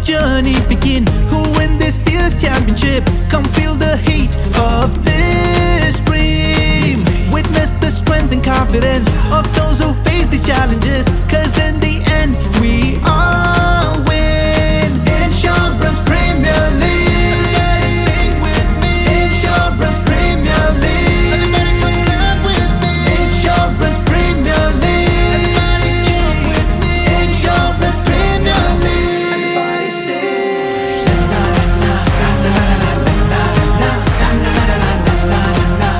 journey begin. Who win this year's championship? Come feel the heat of this dream. Witness the strength and confidence of those who face these challenges. Cause in the end, we all win. Insurance Premier League. Insurance Premier League. Insurance Premier League. Insurance Premier League. Everybody say na na na na na na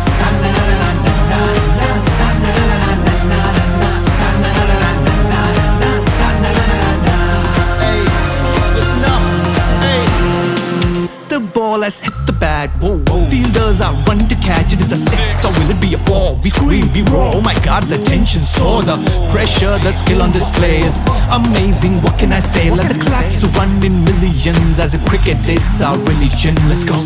the ball has hit the bat, whoa, whoa. Fielders are running to catch it. It's a 6, or will it be a 4? We scream, we roar, oh my god, the tension soar. The pressure, the skill on display is amazing, what can I say? Let the claps run in millions, as if cricket is our religion. Let's go.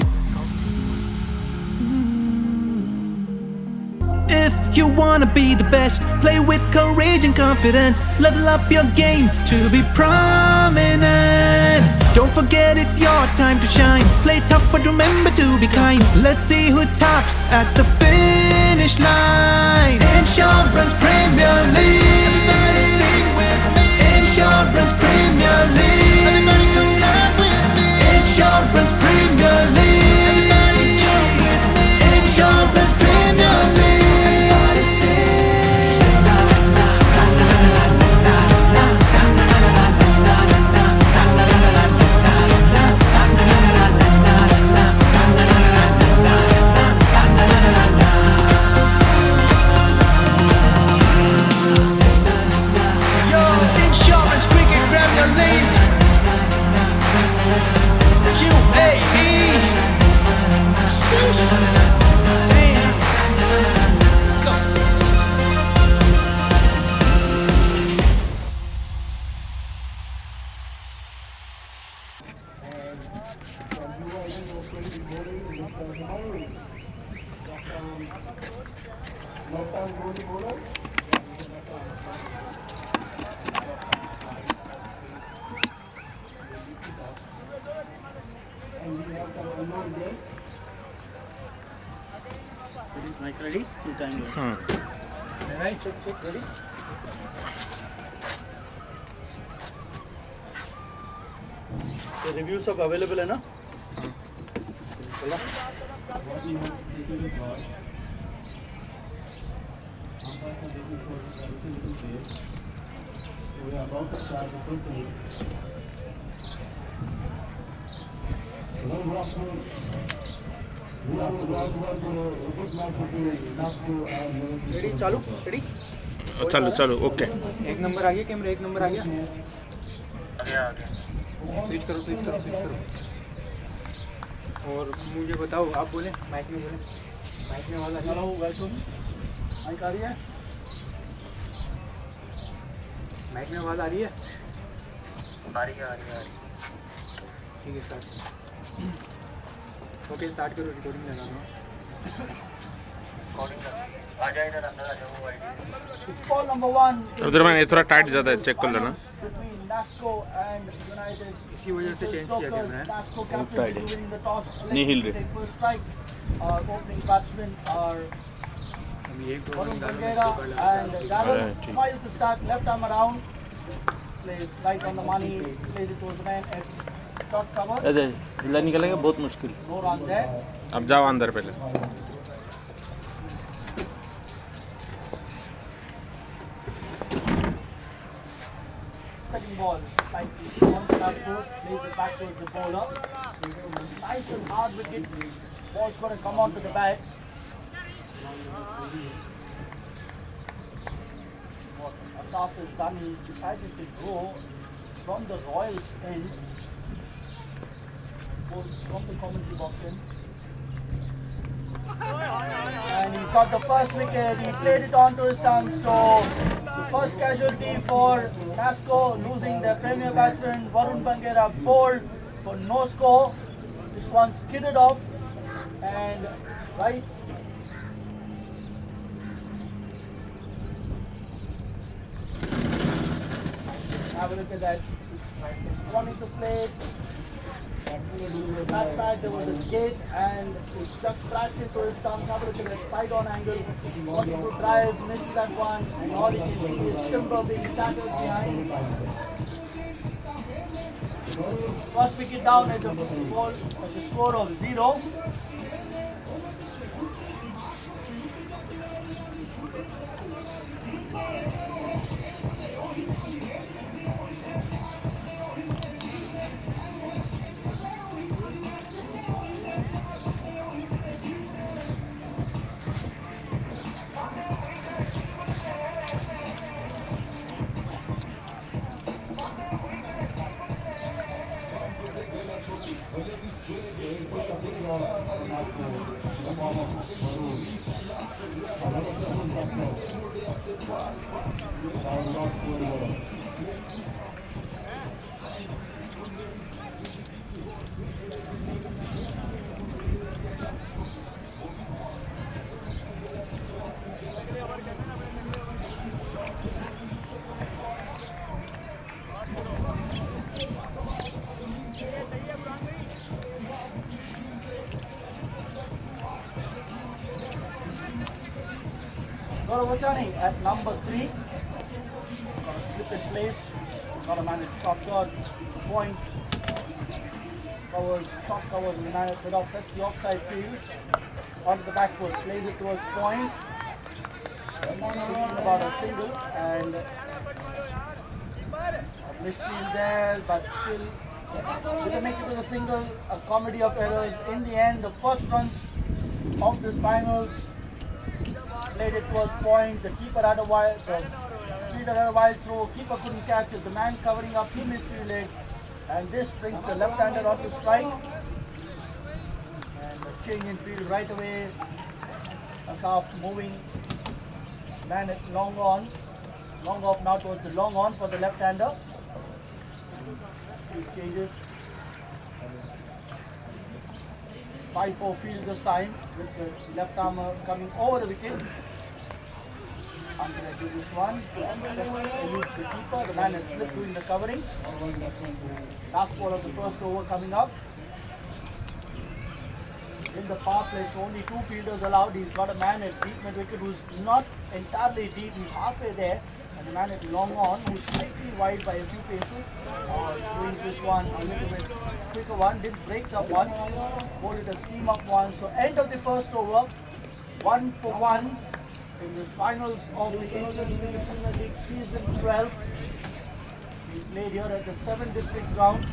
If you wanna be the best, play with courage and confidence. Level up your game to be prominent. Don't forget it's your time to shine. Play tough but remember to be kind. Let's see who tops at the finish line. Insurance Premier League. Insurance Premier League. Insurance Premier League. Insurance Premier League. Is mic ready? Full time. Alright, check, ready? So reviews सब available है ना? चलो. We are about to start the process. Ready चालू ready चलो चलो okay एक number आ गया camera एक नंबर आ गया स्विच करो और मुझे बताओ आप बोले माइक में बोले माइक में वाला हेलो वेलकम माइक आ रही है माइक में आवाज़ आ रही है ठीक है सर ओके स्टार्ट करो रिकॉर्डिंग लगा लो आ जाए इधर अंदर आ जाओ बॉल नंबर 1 उधर मैंने थोड़ा टाइट ज़्यादा है चेक कर लेना Nasco and United इसी वजह से चेंज किया कैमरा है नहीं हिल रहे first strike our opening batsmen are Varun Bangera and Darren tries to start left arm around plays right on the money plays it towards the man at short cover अरे हिला निकलेगा बहुत मुश्किल no run there अब जाओ अंदर पहले second ball slightly on the back foot plays it back towards the bowler nice and hard wicket ball's going to come onto the bat what Asaf has done is decided to go from the Royals end from the commentary box in and he's got the first wicket he played it onto his tongue so the first casualty for Nasco losing their premier batsman Varun Bangera bowled for no score this one skidded off and right have a look at that wanting to play back, there was a gate and it just crashed into his thumb. Have a look at that side on angle. Wanting to drive, missed that one, and all you can see is Timber being tackled behind. First wicket down at the score of 0. Gaurav at number 3. Got a slip in place. Got a man at short point. Covers the man at mid-off. That's the offside field. Onto the back foot. Plays it towards point. Thinking about a single and a misfield there, but still we can make it with a single. A comedy of errors. In the end, the first runs of this finals. Played it towards point, the keeper had a wild, the fielder had a wild throw, keeper couldn't catch it, the man covering up, he misfielded, and this brings the left-hander onto strike. And the change in field right away, Asaf moving, man at long off now towards the long on for the left-hander. He changes. 5-4 field this time with the left armer coming over the wicket. Under this one, just eludes the keeper. The man has slipped doing the covering. Last ball of the first over coming up. In the power play, so only 2 fielders allowed. He's got a man at deep mid wicket who's not entirely deep. He's halfway there. And the man at long on who's slightly wide by a few paces. Swings this one a little bit quicker one. Didn't break that one. Bowled a seam up one. So end of the first over. 1 for 1 in this finals of the Asian Premier League season 12. We played here at the 7 district rounds.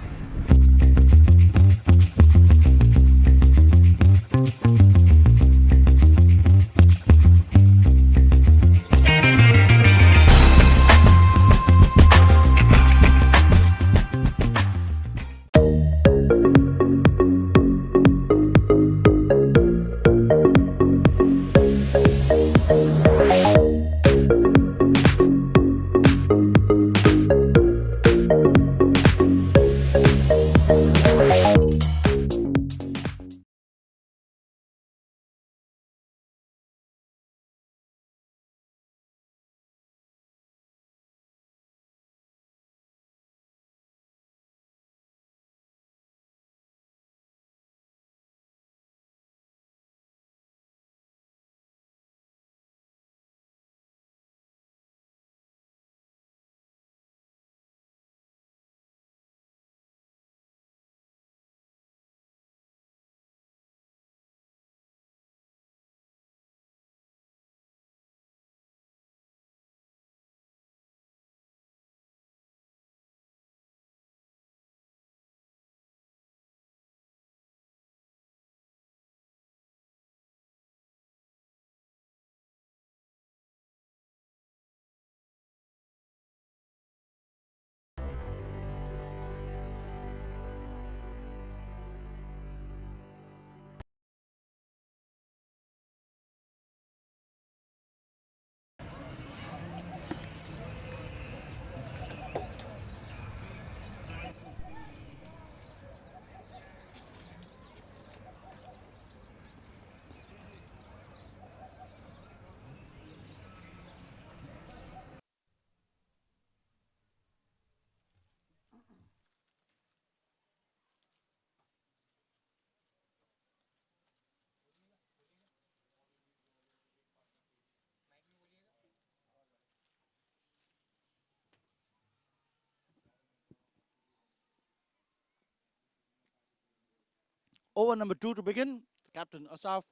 Over number 2 to begin. Captain Asaf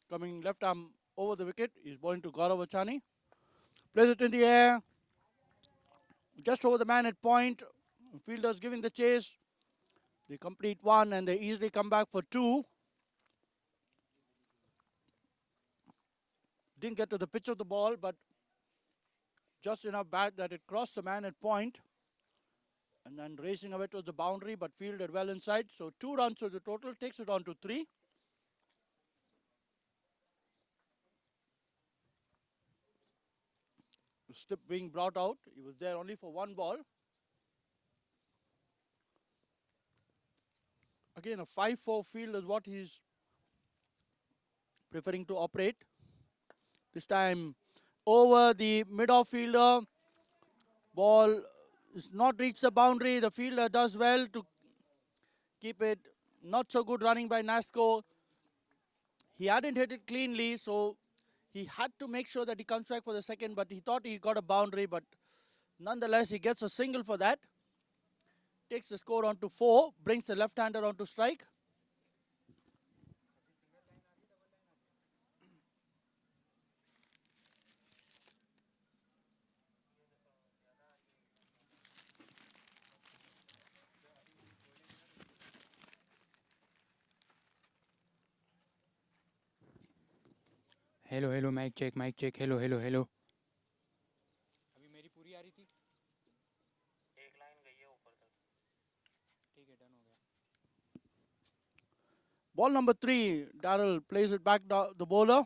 coming left arm over the wicket. He's bowling to Gaurav Achani. Plays it in the air. Just over the man at point. Fielders giving the chase. They complete 1 and they easily come back for 2. Didn't get to the pitch of the ball, but just enough bad that it crossed the man at point. And then racing away towards the boundary, but fielded well inside. So 2 runs to the total, takes it on to 3. Stip being brought out. He was there only for 1 ball. Again, a 5-4 field is what he's preferring to operate. This time over the mid-off fielder. Ball is not reached the boundary. The fielder does well to keep it. Not so good running by Nasco. He hadn't hit it cleanly, so he had to make sure that he comes back for the second, but he thought he got a boundary, but nonetheless, he gets a single for that. Takes the score on to 4, brings the left-hander on to strike. Hello hello mic check hello hello hello अभी मेरी पूरी आ रही थी एक line गई है ऊपर तक ठीक है डन हो गया Ball number 3, Darrell plays it back the bowler.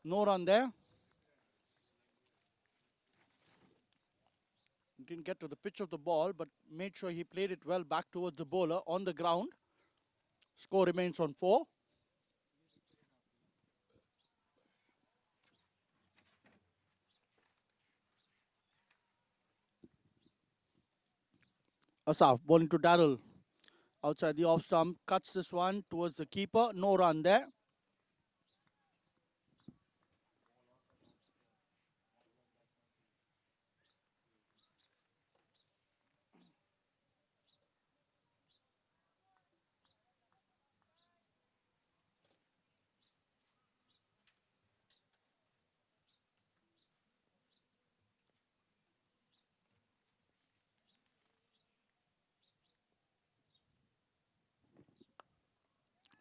No run there. Didn't get to the pitch of the ball, but made sure he played it well back towards the bowler on the ground. Score remains on 4. Asaf bowling to Darrell. Outside the off stump, cuts this one towards the keeper. No run there.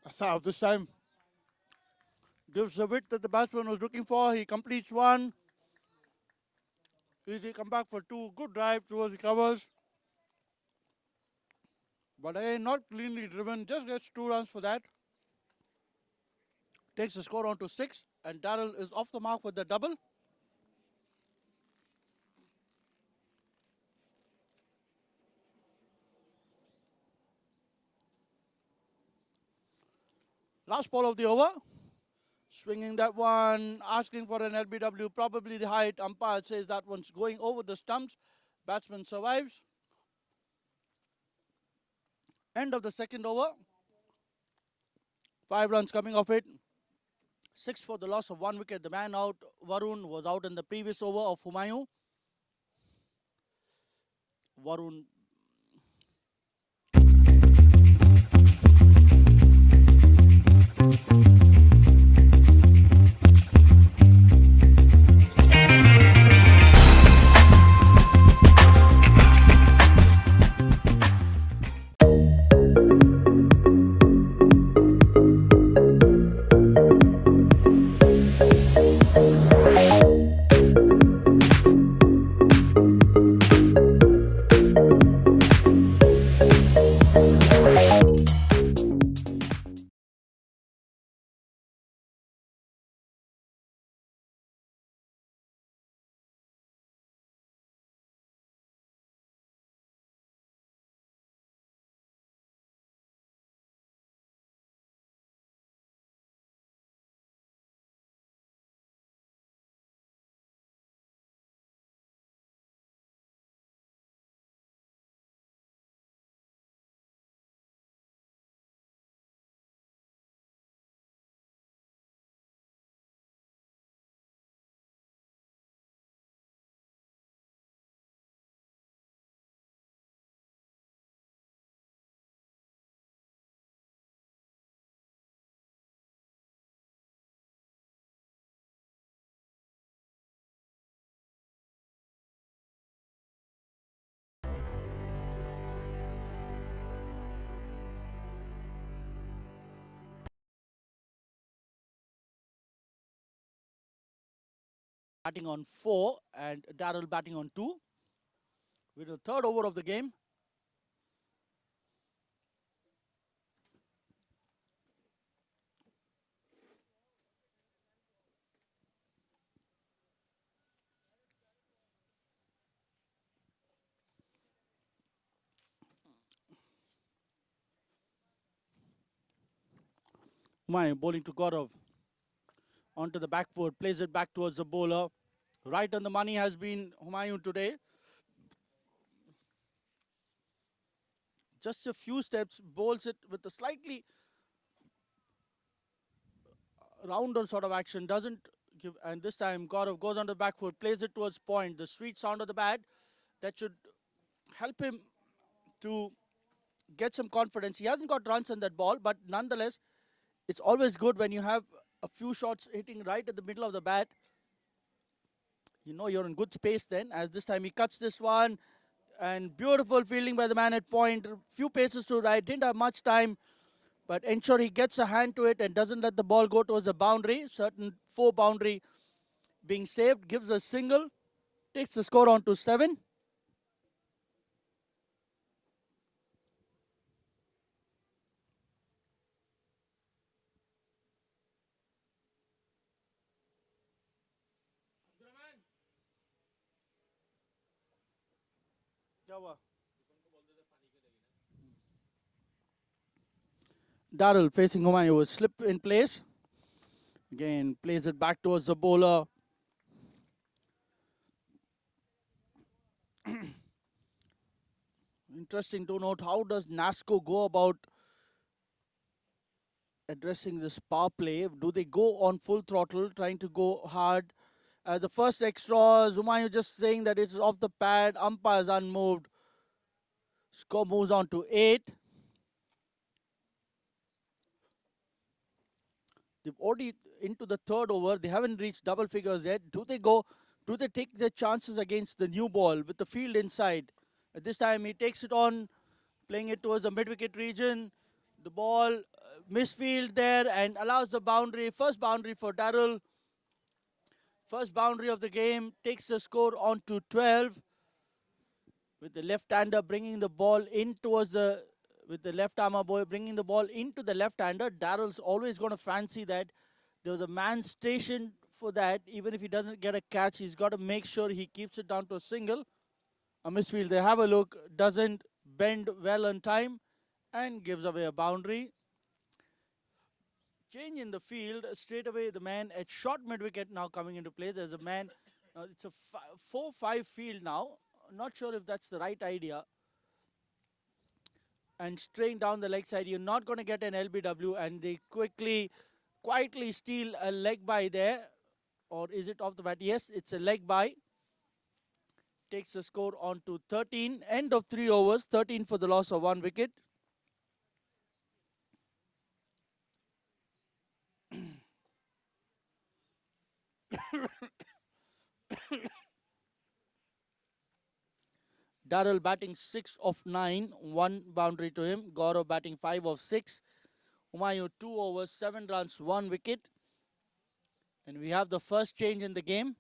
Asaf this time gives the width that the batsman was looking for. He completes 1. Easily come back for 2. Good drive towards the covers. But again, not cleanly driven. Just gets 2 runs for that. Takes the score on to 6. And Darrell is off the mark with the double. Last ball of the over. Swinging that one, asking for an LBW, probably the height. Umpire says that one's going over the stumps. Batsman survives. End of the second over. 5 runs coming off it. 6 for the loss of 1 wicket. The man out, Varun, was out in the previous over of Humayun. Varun batting on 4 and Daryl batting on 2. With the third over of the game. Humayun bowling to Gaurav. Onto the back foot, plays it back towards the bowler. Right on the money has been Humayun today. Just a few steps, bowls it with a slightly rounder sort of action, doesn't give, and this time Gaurav goes on the back foot, plays it towards point. The sweet sound of the bat, that should help him to get some confidence. He hasn't got runs on that ball, but nonetheless, it's always good when you have a few shots hitting right at the middle of the bat. You know you're in good space then, as this time he cuts this one, and beautiful fielding by the man at point. Few paces to right, didn't have much time, but ensure he gets a hand to it and doesn't let the ball go towards the boundary. Certain 4 boundary being saved, gives a single, takes the score on to 7. Daryl facing Humayun will slip in place. Again, plays it back towards the bowler. Interesting to note, how does Nasco go about addressing this power play? Do they go on full throttle, trying to go hard? The first extra, Humayun just saying that it's off the pad, umpires unmoved. Score moves on to 8. They've already into the third over. They haven't reached double figures yet. Do they take their chances against the new ball with the field inside? At this time, he takes it on, playing it towards the mid-wicket region. The ball, misfield there, and allows the boundary. First boundary for Daryl. First boundary of the game, takes the score on to 12. With the left-hander bringing the ball in towards the, with the left-armer boy bringing the ball into the left-hander. Daryl's always going to fancy that. There was a man stationed for that. Even if he doesn't get a catch, he's got to make sure he keeps it down to a single. A misfield, they have a look, doesn't bend well on time and gives away a boundary. Change in the field, straight away the man at short mid-wicket now coming into play. There's a man, it's a 4-5 field now. Not sure if that's the right idea. And straying down the leg side, you're not going to get an LBW, and they quietly steal a leg by there. Or is it off the bat? Yes, it's a leg by. Takes the score on to 13. End of 3 overs, 13 for the loss of 1 wicket. Daryl batting 6 of 9, 1 boundary to him. Gaurav batting 5 of 6. Humayun 2 overs, 7 runs, 1 wicket. And we have the first change in the game.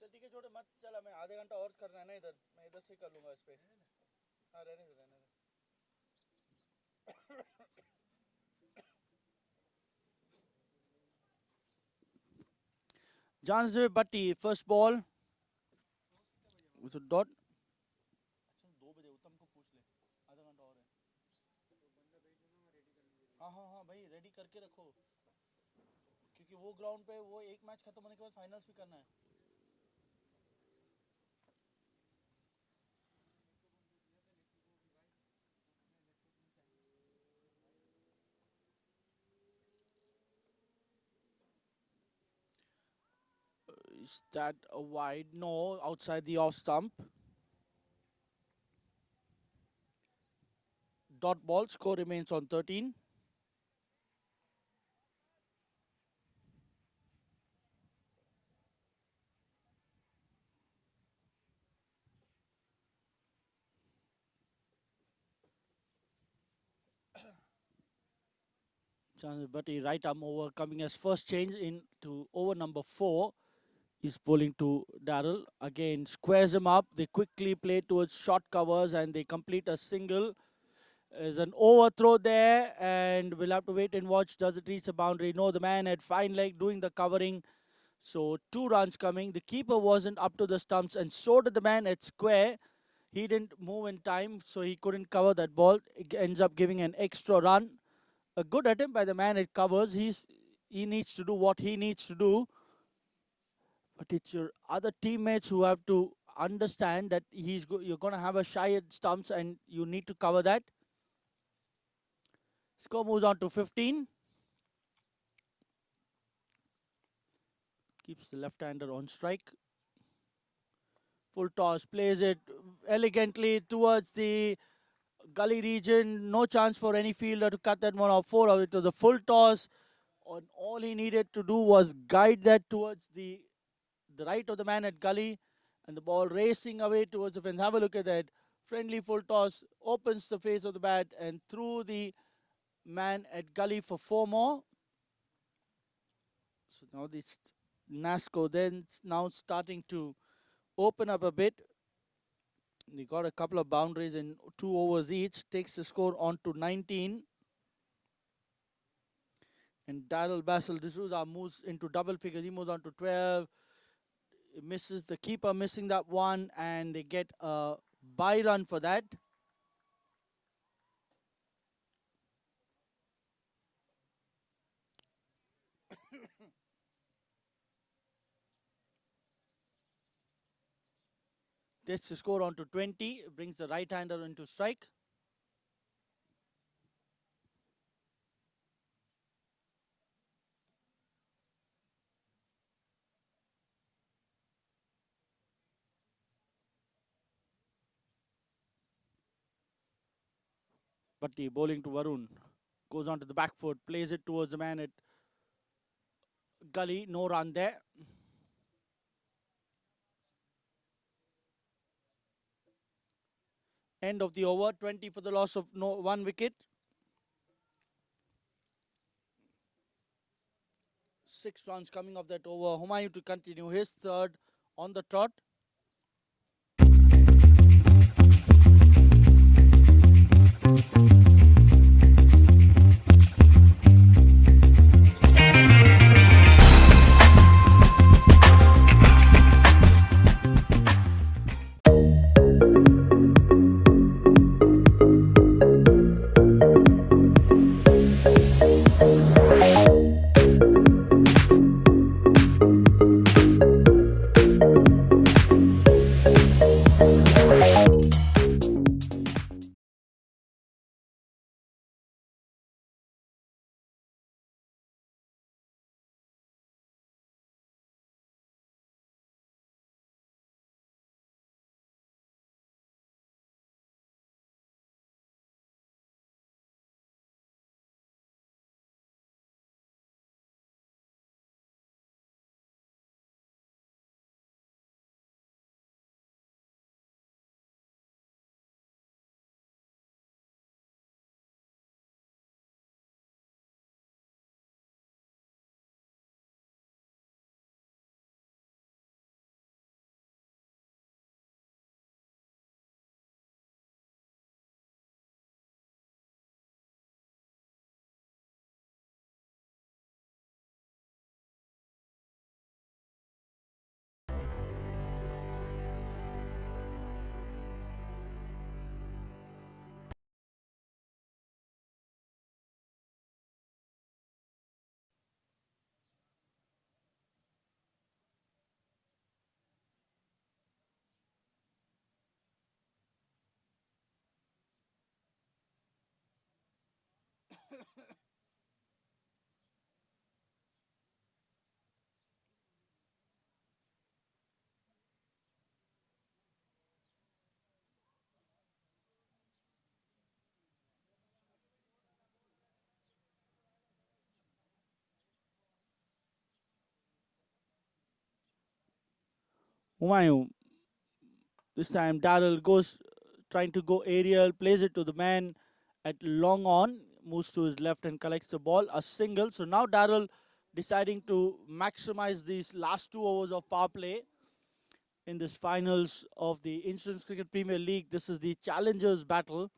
चल ठीक है छोटे मत चला मैं आधे घंटा और करना है ना इधर मैं इधर से कर लूँगा इस पे हाँ रहने दे Janzir Bhatti, first ball with a dot. अच्छा 2 बजे उत्तम को पूछ ले आधा घंटा और है हाँ हाँ हाँ भाई रेडी करके रखो क्योंकि वो ग्राउंड पे वो एक मैच खत्म होने के बाद फाइनल्स भी करना है Is that a wide? No, outside the off stump. Dot ball, score remains on 13. Janzir Bhatti, right arm over, coming as first change into over number 4. He's bowling to Darrell. Again, squares him up. They quickly play towards short covers and they complete a single. There's an overthrow there and we'll have to wait and watch. Does it reach the boundary? No, the man had fine leg doing the covering. So 2 runs coming. The keeper wasn't up to the stumps and so did the man at square. He didn't move in time, so he couldn't cover that ball. It ends up giving an extra run. A good attempt by the man at covers. He needs to do what he needs to do. But it's your other teammates who have to understand that you're going to have a shy at stumps and you need to cover that. Score moves on to 15. Keeps the left-hander on strike. Full toss, plays it elegantly towards the gully region. No chance for any fielder to cut that one off. 4 of it to the full toss. And all he needed to do was guide that towards the right of the man at gully. And the ball racing away towards the fence. Have a look at that. Friendly full toss. Opens the face of the bat and through the man at gully for 4 more. So now this Nasco then now starting to open up a bit. They got a couple of boundaries in 2 overs each. Takes the score on to 19. And Darrell Basil D'Souza moves into double figures. He moves on to 12. He misses the keeper, missing that one. And they get a bye run for that. Takes the score on to 20. Brings the right-hander into strike. Bhatti bowling to Varun. Goes on to the back foot. Plays it towards the man at gully. No run there. End of the over. 20 for the loss of 1 wicket. 6 runs coming off that over. Humayun to continue his third on the trot. Humayun. This time Darrell goes trying to go aerial, plays it to the man at long on, moves to his left and collects the ball. A single. So now Darrell deciding to maximize these last 2 overs of power play in this finals of the Insurance Cricket Premier League. This is the challengers battle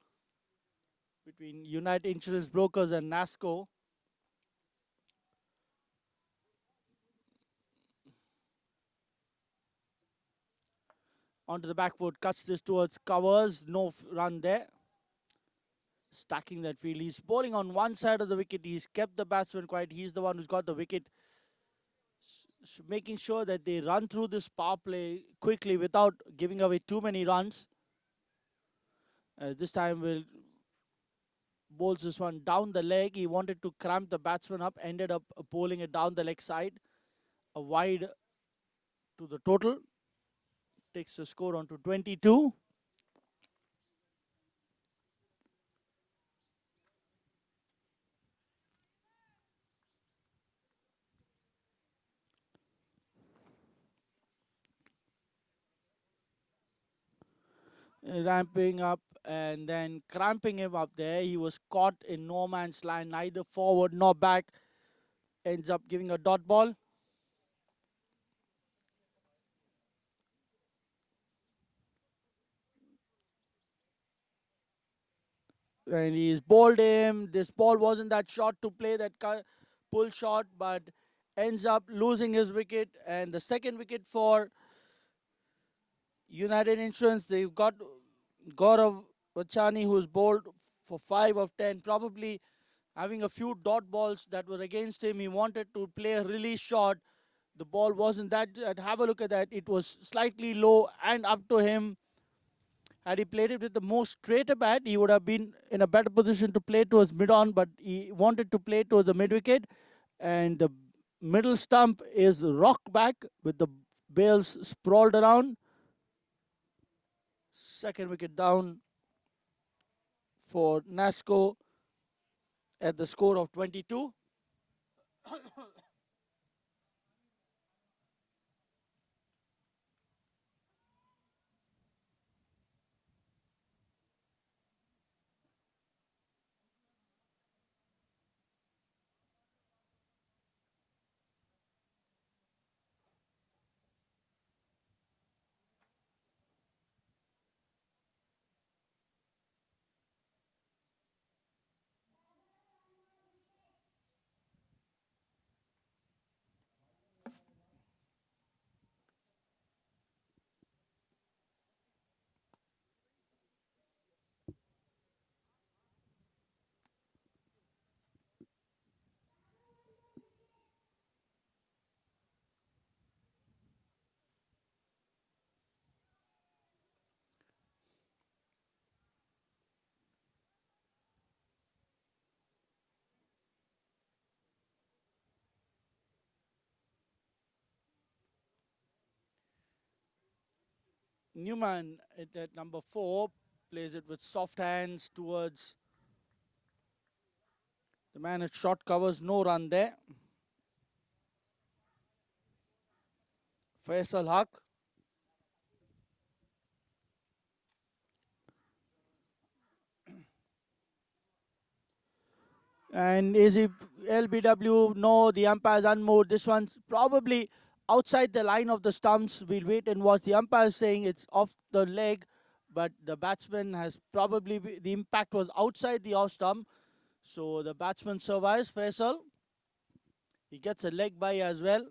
between United Insurance Brokers and Nasco. Onto the back foot, cuts this towards covers, no run there. Stacking that field, he's bowling on one side of the wicket, he's kept the batsman quiet, he's the one who's got the wicket. Making sure that they run through this power play quickly without giving away too many runs. This time will bowls this one down the leg, he wanted to cramp the batsman up, ended up bowling it down the leg side. A wide to the total. Takes the score on to 22. Ramping up and then cramping him up there. He was caught in no man's land, neither forward nor back. Ends up giving a dot ball. And he's bowled him. This ball wasn't that short to play that pull shot, but ends up losing his wicket. And the second wicket for United Insurance, they've got Gaurav Vachani, who's bowled for 5 of 10, probably having a few dot balls that were against him. He wanted to play a release shot. The ball wasn't that. Have a look at that. It was slightly low and up to him. Had he played it with the more straighter bat, he would have been in a better position to play towards mid-on, but he wanted to play towards the mid-wicket. And the middle stump is rocked back with the bails sprawled around. Second wicket down for Nasco at the score of 22. Newman at number 4 plays it with soft hands towards the man at short covers. No run there. Faisal Haq. And is he LBW? No, the umpire's unmoved. This one's probably outside the line of the stumps. We'll wait and watch. The umpire saying it's off the leg, but the batsman has probably, the impact was outside the off stump. So the batsman survives, Faisal. He gets a leg bye as well.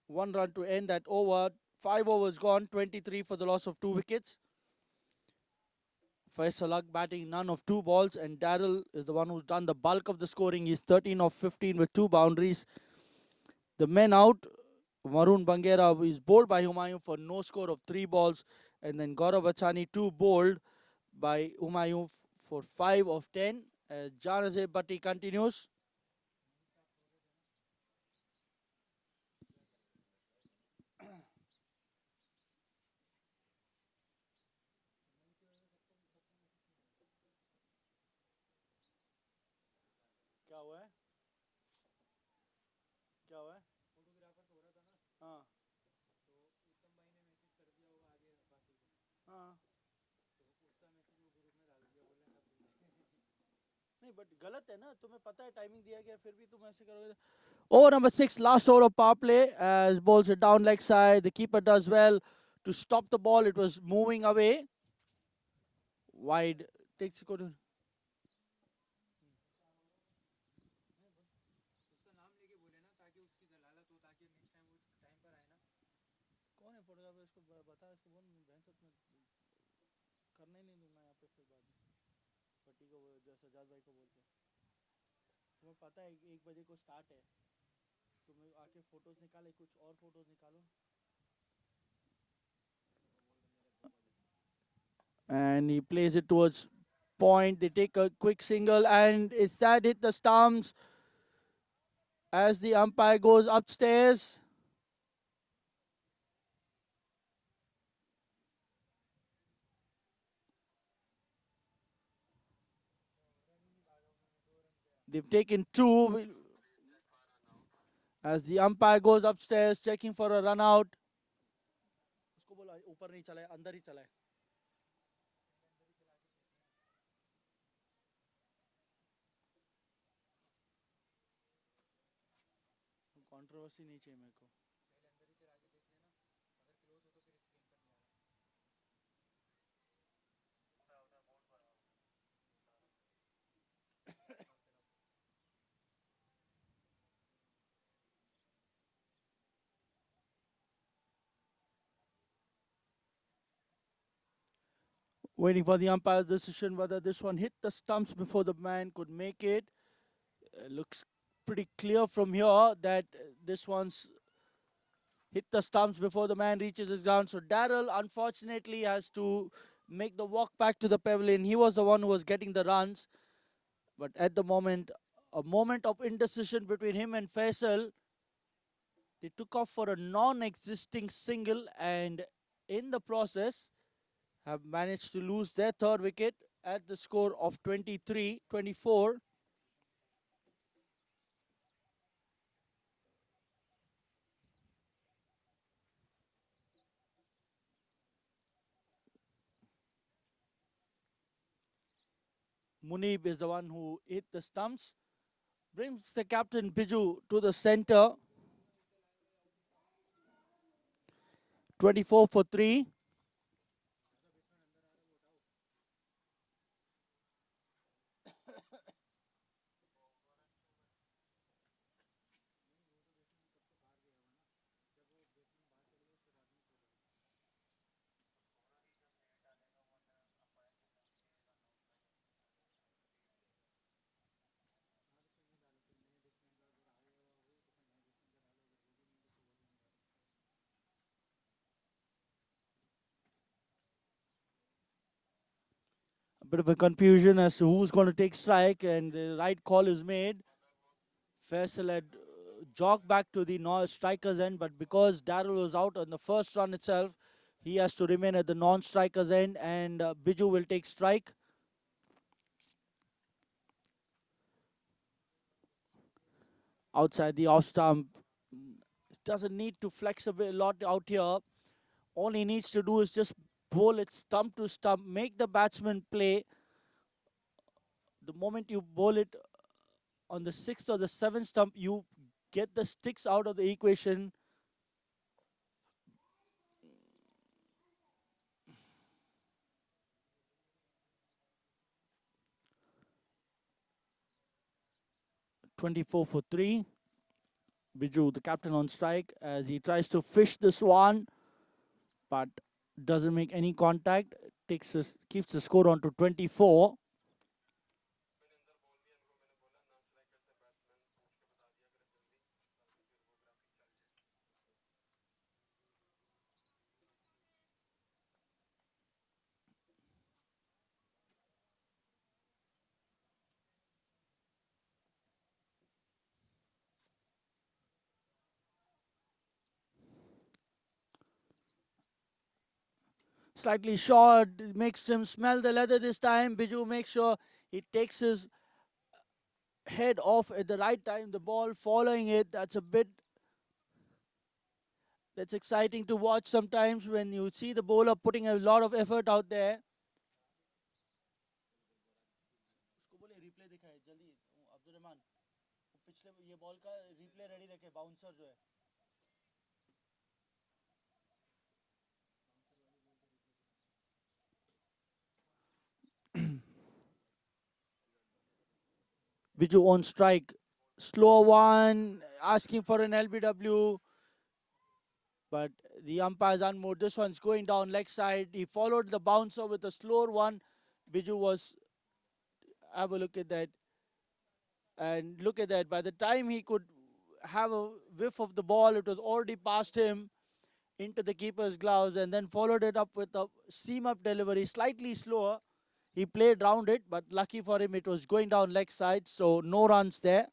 1 run to end that over. 5 overs gone, 23 for the loss of 2 wickets. Faisal batting none of 2 balls, and Daryl is the one who's done the bulk of the scoring. He's 13 of 15 with 2 boundaries. The men out. Varun Bangera is bowled by Humayun for no score of 3 balls, and then Gaurav Achani 2 bowled by Humayun for 5 of 10. Janazeb Bhatti continues. क्या हुआ है क्या हुआ है photographer तो हो रहा था ना हाँ तो उत्तम भाई ने मैसेज कर दिया होगा आगे बाकी को हाँ तो उसका मैसेज वो ग्रुप में डाल दिया बोले सब नहीं बट गलत है ना तुम्हें पता है टाइमिंग दिया गया फिर भी तुम ऐसे करोगे over number 6 last over of power play as balls are down leg side. The keeper does well to stop the ball. It was moving away wide. Takes go to कौन है फोटोग्राफर इसको बता इसको बोल बहन में करने नहीं दूंगा यहाँ पे फिर बाद में पट्टी को सजाद भाई को बोल के तुम्हें पता है 1 बजे को स्टार्ट है तुम्हें आके फोटोज निकाले कुछ और फोटोज निकालो and he plays it towards point. They take a quick single and it's that hit the stumps as the umpire goes upstairs. They've taken 2 as the umpire goes upstairs checking for a run out. उसको बोला ऊपर नहीं चला है अंदर ही चला है controversy नहीं चाहिए मेरे को waiting for the umpire's decision whether this one hit the stumps before the man could make it. Looks pretty clear from here that this one's hit the stumps before the man reaches his ground. So Daryl unfortunately has to make the walk back to the pavilion. He was the one who was getting the runs. But at the moment, a moment of indecision between him and Faisal. They took off for a non-existing single and in the process have managed to lose their 3rd wicket at the score of 23-24. Munib is the one who hit the stumps. Brings the captain Biju to the center. 24 for 3. A bit of a confusion as to who's going to take strike, and the right call is made. Faisal had jogged back to the striker's end, but because Daryl was out on the first run itself, he has to remain at the non-striker's end, and Biju will take strike. Outside the off stump. Doesn't need to flex a lot out here. All he needs to do is just bowl it stump to stump, make the batsman play. The moment you bowl it on the 6th or the 7th stump, you get the sticks out of the equation. .24 for 3. Biju, the captain, on strike as he tries to fish this one, but doesn't make any contact. Keeps the score on to 24. Slightly short, makes him smell the leather this time. Biju makes sure he takes his head off at the right time. The ball following it, that's exciting to watch sometimes when you see the bowler putting a lot of effort out there. Biju on strike. Slow one, asking for an LBW, but the umpire's unmoved. This one's going down leg side. He followed the bouncer with a slower one. Biju was, have a look at that. And look at that. By the time he could have a whiff of the ball, it was already past him into the keeper's gloves, and then followed it up with a seam up delivery, slightly slower. He played round it, but lucky for him, it was going down leg side, so no runs there.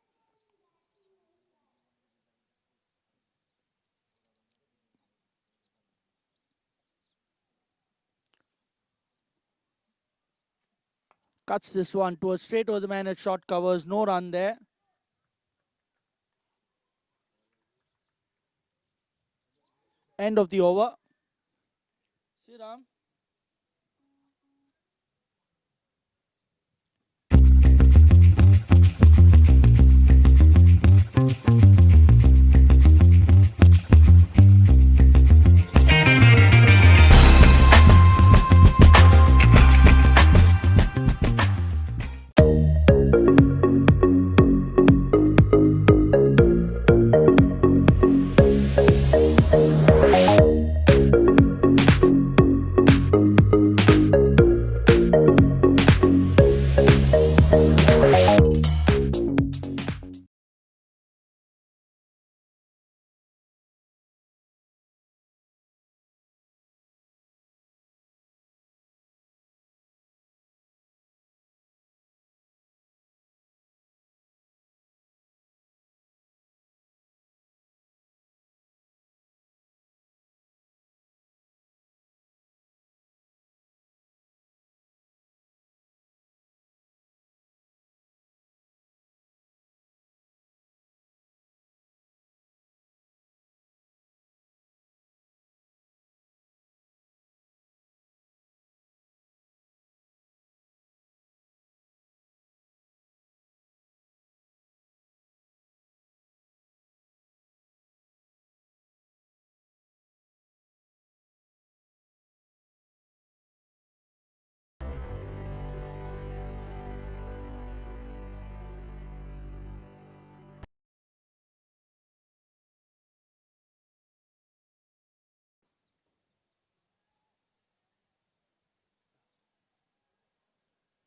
Cuts this one towards straight over the man at short covers, no run there. End of the over. Siram.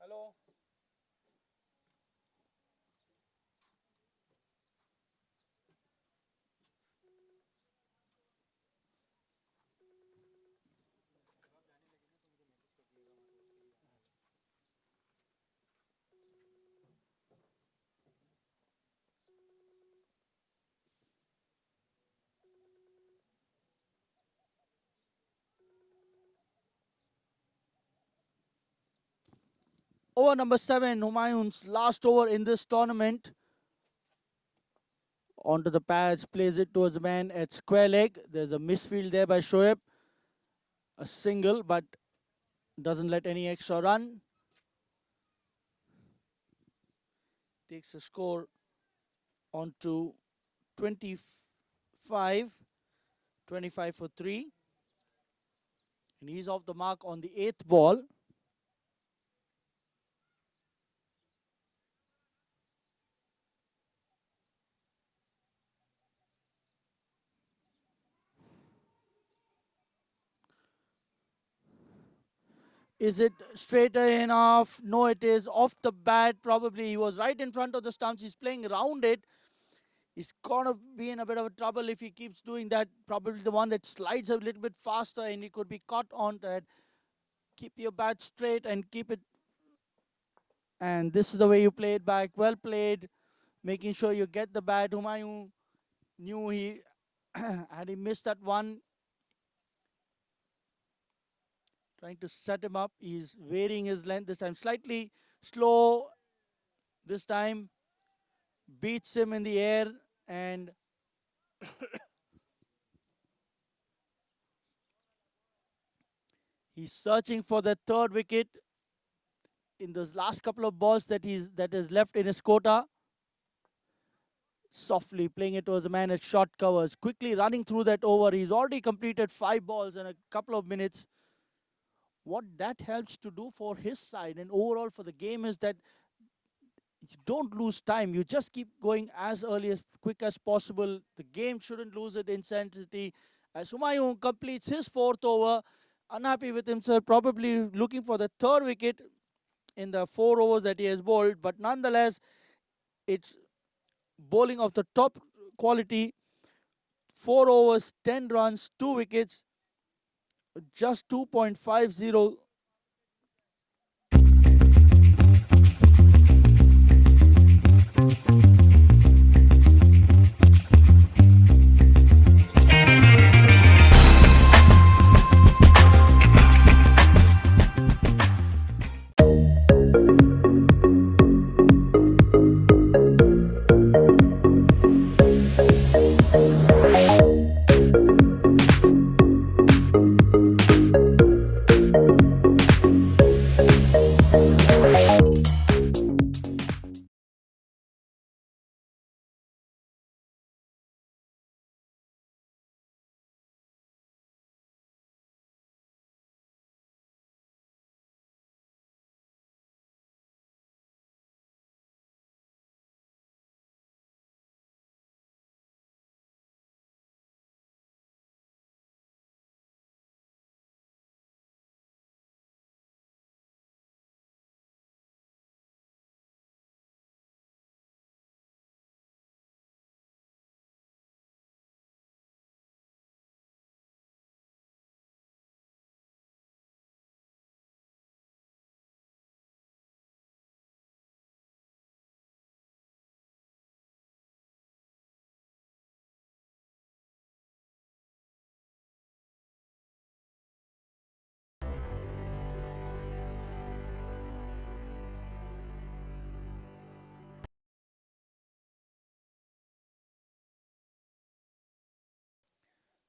Hello. Over number 7, Humayun's last over in this tournament. Onto the pads, plays it towards the man at square leg. There's a misfield there by Shoaib. A single, but doesn't let any extra run. Takes the score onto 25. 25 for 3. And he's off the mark on the 8th ball. Is it straight enough? No, it is off the bat. Probably he was right in front of the stumps. He's playing around it. He's gonna be in a bit of a trouble if he keeps doing that. Probably the one that slides a little bit faster and he could be caught on that. Keep your bat straight and keep it. And this is the way you play it back. Well played. Making sure you get the bat. Humayun knew he had he missed that one. Trying to set him up. He's varying his length this time. Slightly slow this time. Beats him in the air and he's searching for the third wicket in those last couple of balls that is left in his quota. Softly playing it towards the man at short covers. Quickly running through that over. He's already completed 5 balls in a couple of minutes. What that helps to do for his side and overall for the game is that you don't lose time. You just keep going as early as quick as possible. The game shouldn't lose its intensity. As Humayun completes his 4th over, unhappy with himself, probably looking for the 3rd wicket in the 4 overs that he has bowled. But nonetheless, it's bowling of the top quality. 4 overs, 10 runs, 2 wickets, just 2.50.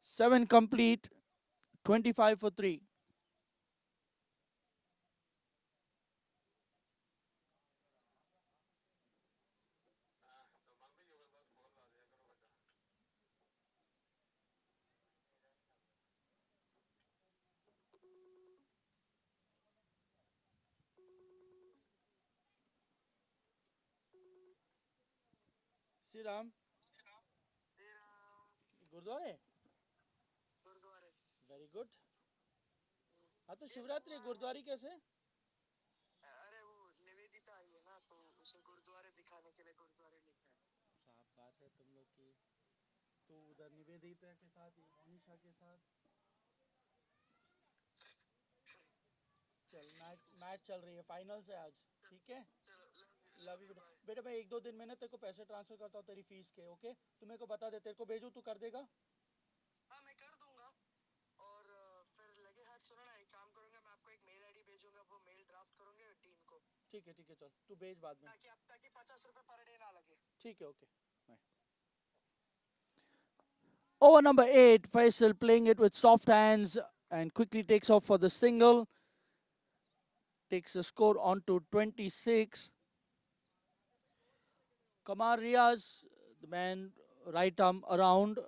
Seven complete, 25 for 3. Siram, गुरुद्वारे very good. हाँ तो शिवरात्रि गुरुद्वारी कैसे? साफ बात है तुम लोग की. तू उधर निवेदिता के साथ, मोनिशा के साथ. चल मैच मैच चल रही है, फाइनल से आज. ठीक है, लव यू बेटा. बेटा मैं 1-2 दिन में ना तेरे को पैसे ट्रांसफर करता हूँ तेरी फीस के. ओके, तू मेरे को बता दे, तेरे को भेजूँ, तू कर देगा? ठीक है चल तू भेज बाद में, ताकि 50 रुपए पर डे ना लगे. ठीक है, okay. Over number 8, Faisal playing it with soft hands and quickly takes off for the single. Takes the score on to 26. Kamar Riaz, the man right arm around,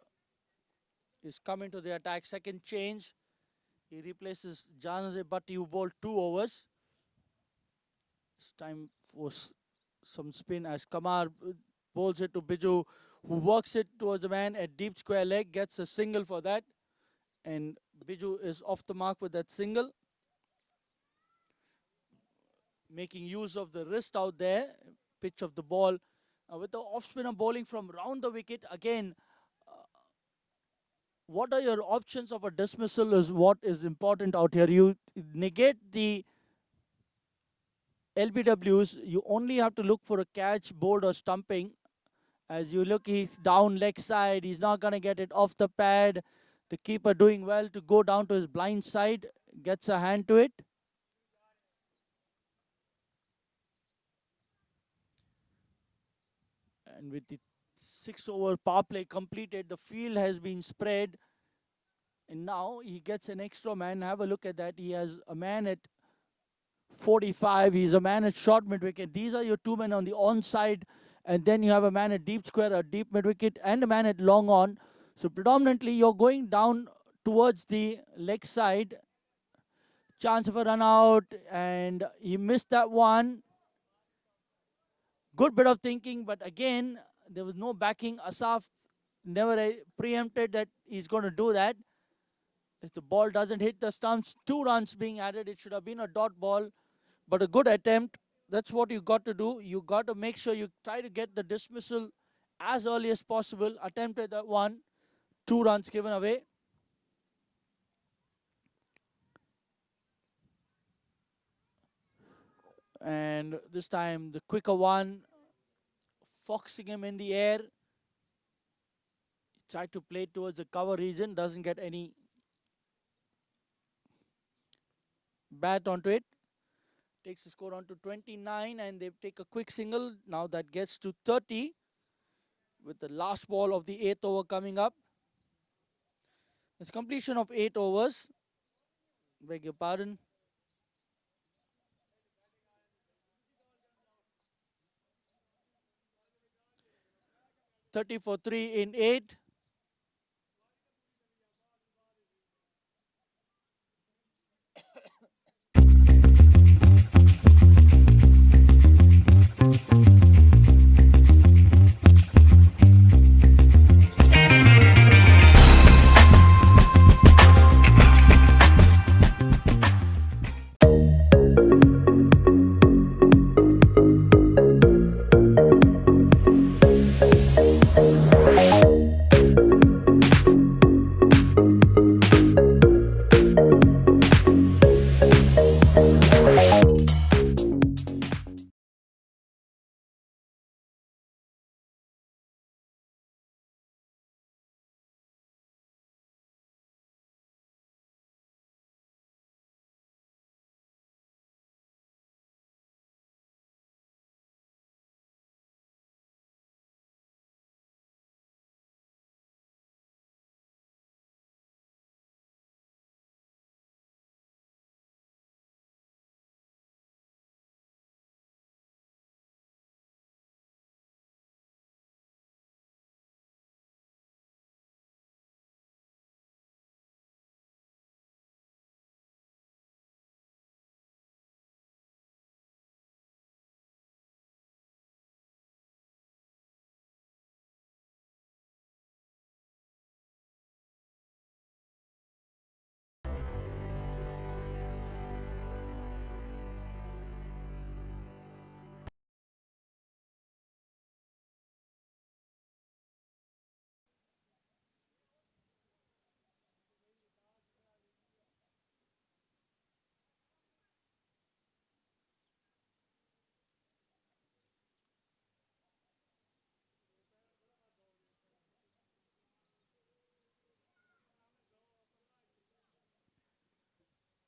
is coming to the attack. Second change. He replaces Janaze Bhatti, who bowled 2 overs. It's time for some spin as Kamar bowls it to Biju, who works it towards the man at deep square leg, gets a single for that. And Biju is off the mark with that single. making use of the wrist out there, pitch of the ball. With the off spinner bowling from round the wicket, again, what are your options of a dismissal is what is important out here. You negate the LBWs, you only have to look for a catch, bowled or stumping. As you look, he's down leg side, he's not going to get it off the pad. The keeper doing well to go down to his blind side, gets a hand to it. And with the 6-over power play completed, the field has been spread. And now he gets an extra man. Have a look at that. He has a man at 45. He's a man at short mid wicket. These are your two men on the onside. And then you have a man at deep square, a deep mid wicket, and a man at long on. So predominantly you're going down towards the leg side. Chance of a run out, and he missed that one. Good bit of thinking, but again, there was no backing. Asaf never preempted that he's going to do that. If the ball doesn't hit the stumps, 2 runs being added. It should have been a dot ball, but a good attempt. That's what you got to do. You got to make sure you try to get the dismissal as early as possible. Attempted that one. 2 runs given away. And this time the quicker one, foxing him in the air. Tried to play towards the cover region, doesn't get any bat onto it. Takes the score on to 29, and they take a quick single. Now that gets to 30 with the last ball of the 8th over coming up. It's completion of 8 overs. Beg your pardon. $30 for 3 in 8.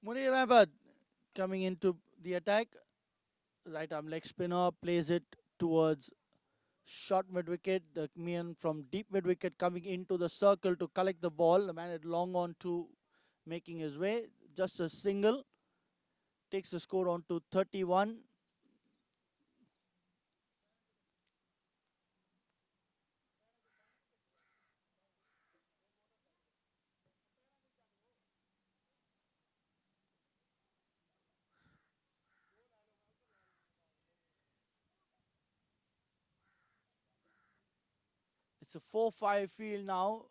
Munir Ahmed coming into the attack. Right arm leg spinner, plays it towards short mid wicket. The Gameon from deep mid wicket coming into the circle to collect the ball. The man had long on to making his way. Just a single. Takes the score on to 31. It's a 4-5 field now.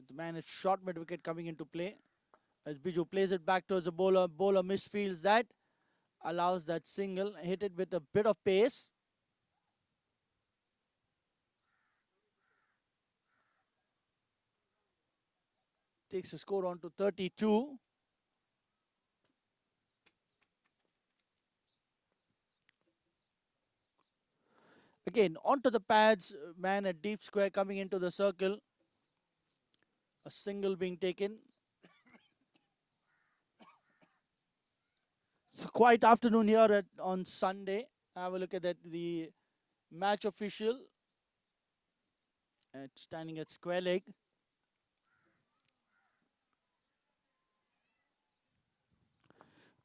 The man is short mid wicket coming into play. As Biju plays it back towards the bowler. Bowler misfields that. allows that single, hit it with a bit of pace. Takes the score on to 32. Again, onto the pads, man at deep square coming into the circle. A single being taken. It's a quiet afternoon here on Sunday. Have a look at that. The match official standing at square leg.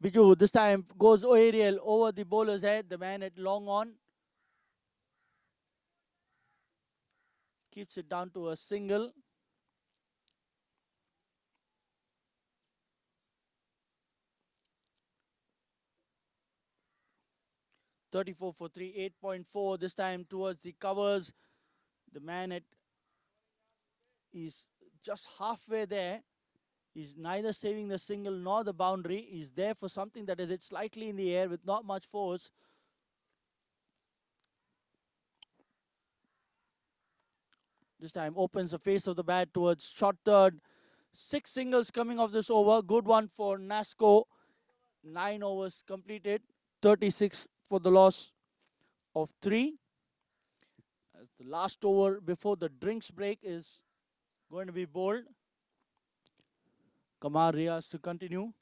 Biju this time goes aerial over the bowler's head. The man at long on keeps it down to a single. .34 for 3, 8.4 this time towards the covers. The man at is just halfway there. He's neither saving the single nor the boundary. He's there for something that is hit slightly in the air with not much force. This time opens the face of the bat towards short third. 6 singles coming off this over. Good one for Nasco. 9 overs completed. 36 for the loss of 3. As the last over before the drinks break is going to be bowled. Kamar Riaz to continue.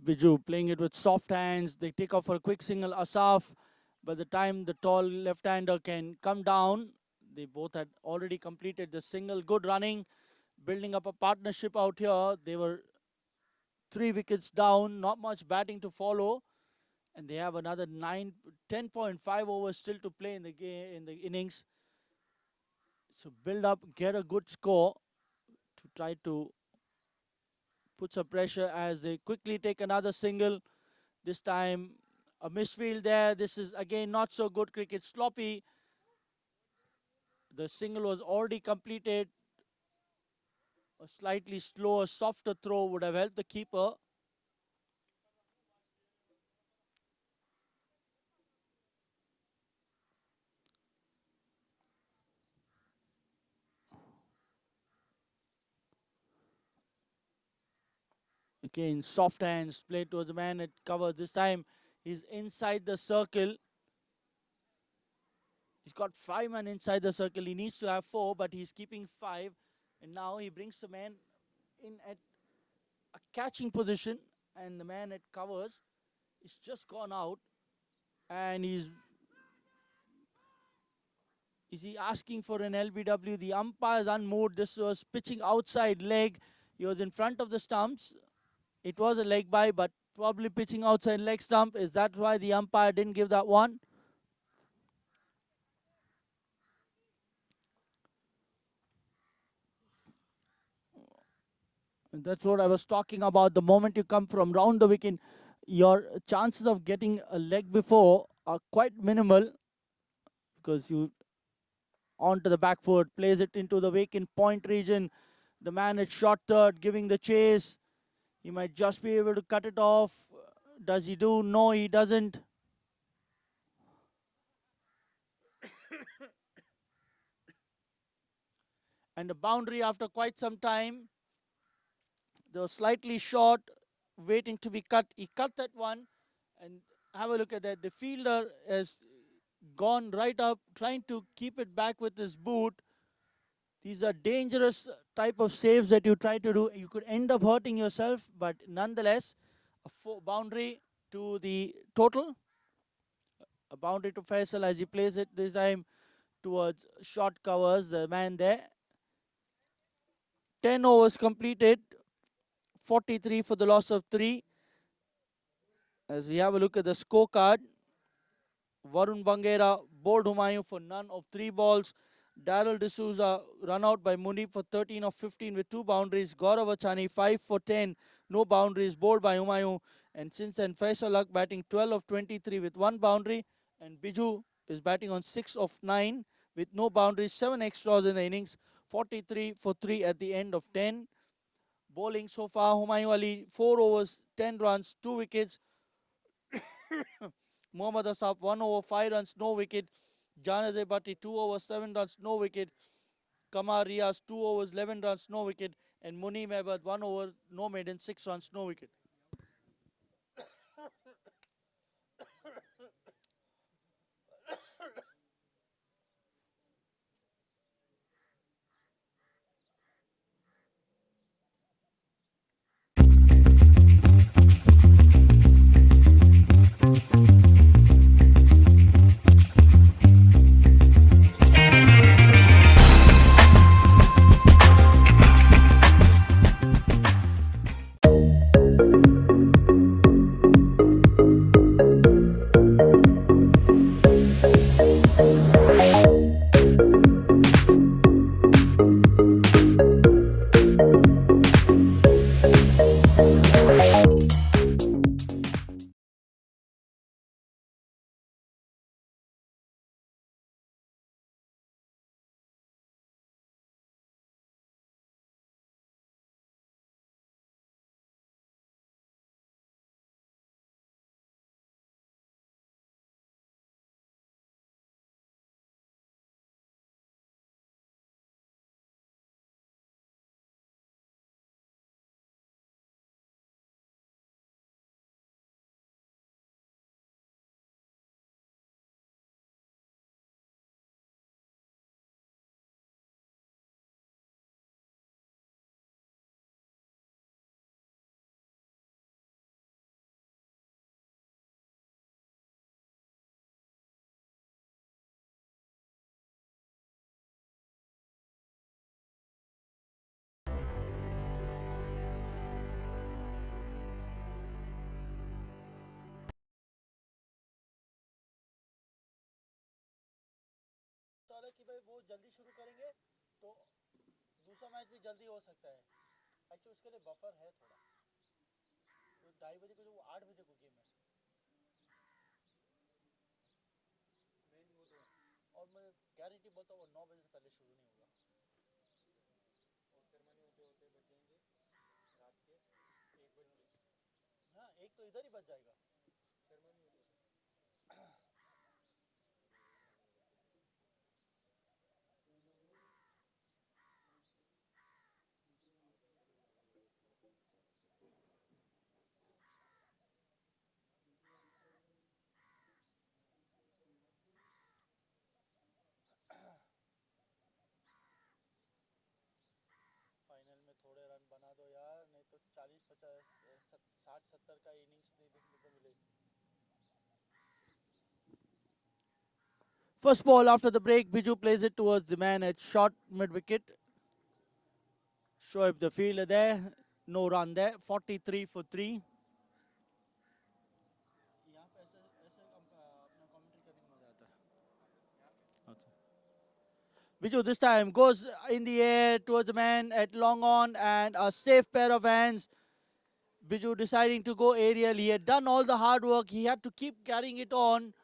Biju playing it with soft hands. They take off for a quick single. Asaf, by the time the tall left-hander can come down, they both had already completed the single. Good running, building up a partnership out here. They were 3 wickets down, not much batting to follow. And they have another 10.5 overs still to play in the game, in the innings. So build up, get a good score to try to put some pressure as they quickly take another single. This time a misfield there. This is again not so good cricket. Sloppy. The single was already completed. A slightly slower, softer throw would have helped the keeper. Again, soft hands played towards the man at covers. This time he's inside the circle. He's got 5 men inside the circle. He needs to have 4, but he's keeping 5. And now he brings the man in at a catching position. And the man at covers It's just gone out, and is he asking for an LBW? The umpire is unmoved. This was pitching outside leg. He was in front of the stumps. It was a leg by, but probably pitching outside leg stump. Is that why the umpire didn't give that one? And that's what I was talking about. The moment you come from round the wicket, your chances of getting a leg before are quite minimal, because you onto the back foot, plays it into the vacant point region. The man is shot third, giving the chase. He might just be able to cut it off. Does he do? No, he doesn't. And the boundary after quite some time. They were slightly short, waiting to be cut. He cut that one, and have a look at that. The fielder has gone right up, trying to keep it back with his boot. These are dangerous type of saves that you try to do. You could end up hurting yourself, but nonetheless, a boundary to the total. A boundary to Faisal as he plays it this time towards short covers. The man there. 10 overs completed. 43 for the loss of 3. As we have a look at the scorecard, Varun Bangera bowled Humayun for none of 3 balls. Daryl D'Souza run out by Munib for 13 of 15 with 2 boundaries. Gaurav Achani 5 for 10, no boundaries, bowled by Humayun. And since then, Faisal Haq batting 12 of 23 with 1 boundary. And Biju is batting on 6 of 9 with no boundaries, 7 extras in the innings. 43 for 3 at the end of 10. Bowling so far, Humayun Ali 4 overs, 10 runs, 2 wickets. Mohammad Asaf 1 over 5 runs, no wicket. Janazeh Bhatti 2 overs 7 runs, no wicket. Kamar Riaz 2 overs 11 runs, no wicket. And Munim Ahmed 1 over, no maiden, 6 runs, no wicket. कि भाई वो जल्दी शुरू करेंगे तो दूसरा match भी जल्दी हो सकता है. एक्चुअली उसके लिए बफर है थोड़ा. वो 2:30 बजे को जो 8 बजे को गेम है. और मैं गारंटी बोलता हूँ वो 9 बजे से पहले शुरू नहीं होगा. और सेरेमनी होते होते बचेंगे रात के 1 बजे. हाँ, एक तो इधर ही बच जाएगा. सेरेमनी होते फाइनल में थोड़े रन बना दो यार, नहीं तो 40-50 60-70 का इनिंग्स नहीं देखने को मिलेगी. First ball after the break, Biju plays it towards the man at short mid-wicket. Shoaib the fielder there, no run there, 43 for 3. Biju this time goes in the air towards the man at long on and a safe pair of hands. Biju deciding to go aerial. He had done all the hard work. He had to keep carrying it on.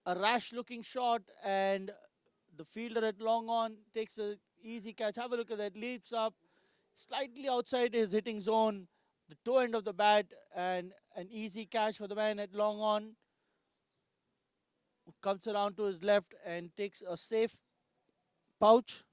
A rash looking shot and the fielder at long on takes a easy catch. Have a look at that. Leaps up slightly outside his hitting zone. The toe end of the bat and an easy catch for the man at long on. Comes around to his left and takes a safe pouch.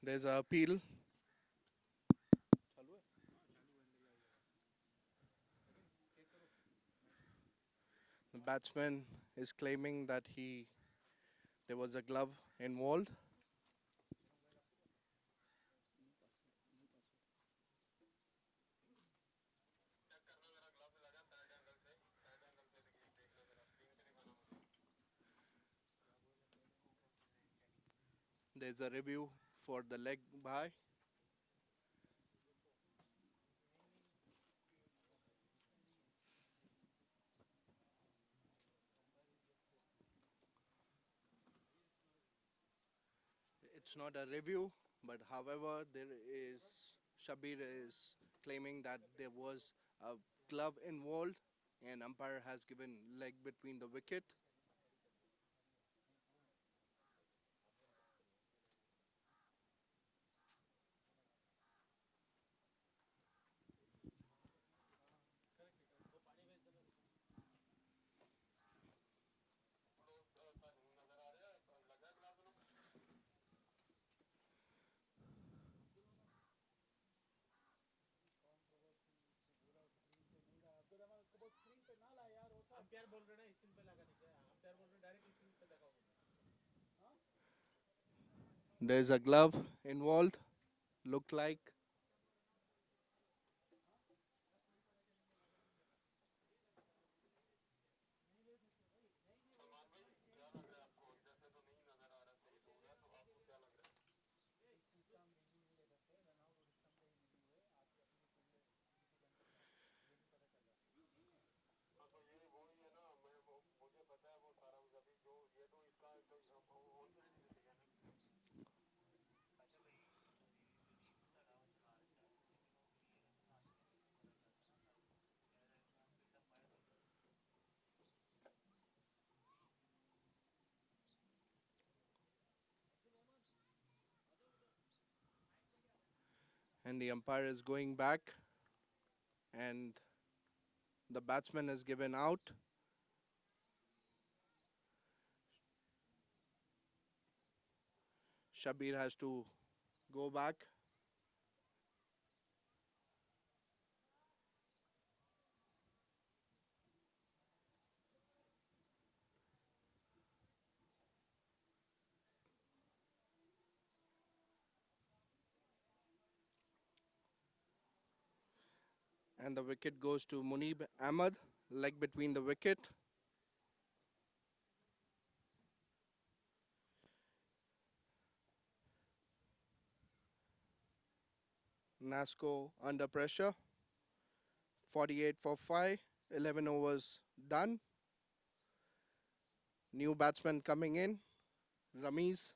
There's an appeal. The batsman is claiming that there was a glove involved. There's a review for the leg by. It's not a review, but however, Shabir is claiming that there was a glove involved and umpire has given leg between the wicket. There's a glove involved, looked like. And the umpire is going back, and the batsman is given out. Shabir has to go back. And the wicket goes to Munib Ahmed, leg between the wicket. Nasco under pressure. 48 for 5, 11 overs done. New batsman coming in, Ramiz.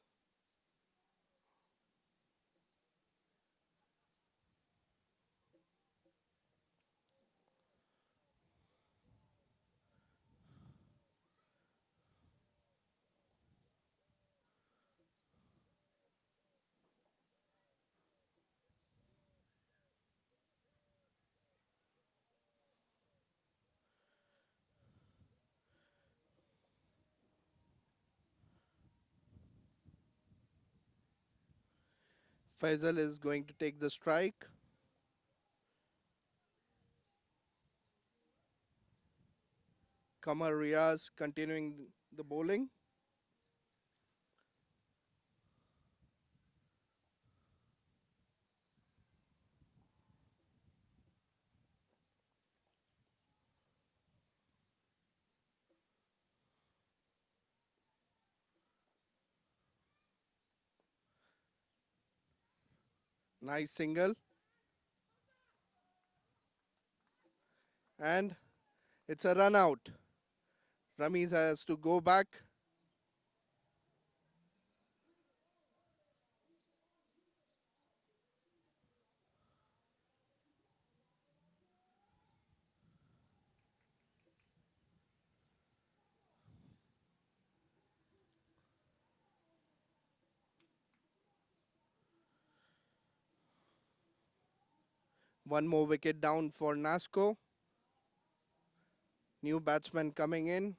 Faisal is going to take the strike. Kamar Riaz continuing the bowling. Nice single. And it's a run out. Ramiz has to go back. One more wicket down for Nasco. New batsman coming in.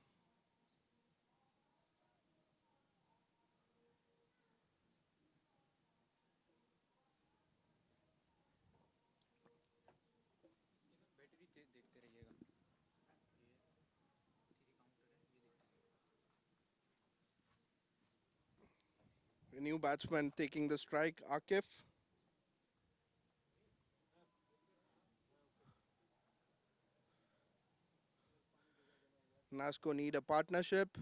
Battery देखते रहिएगा। A new batsman taking the strike, Akif. Nasco need a partnership.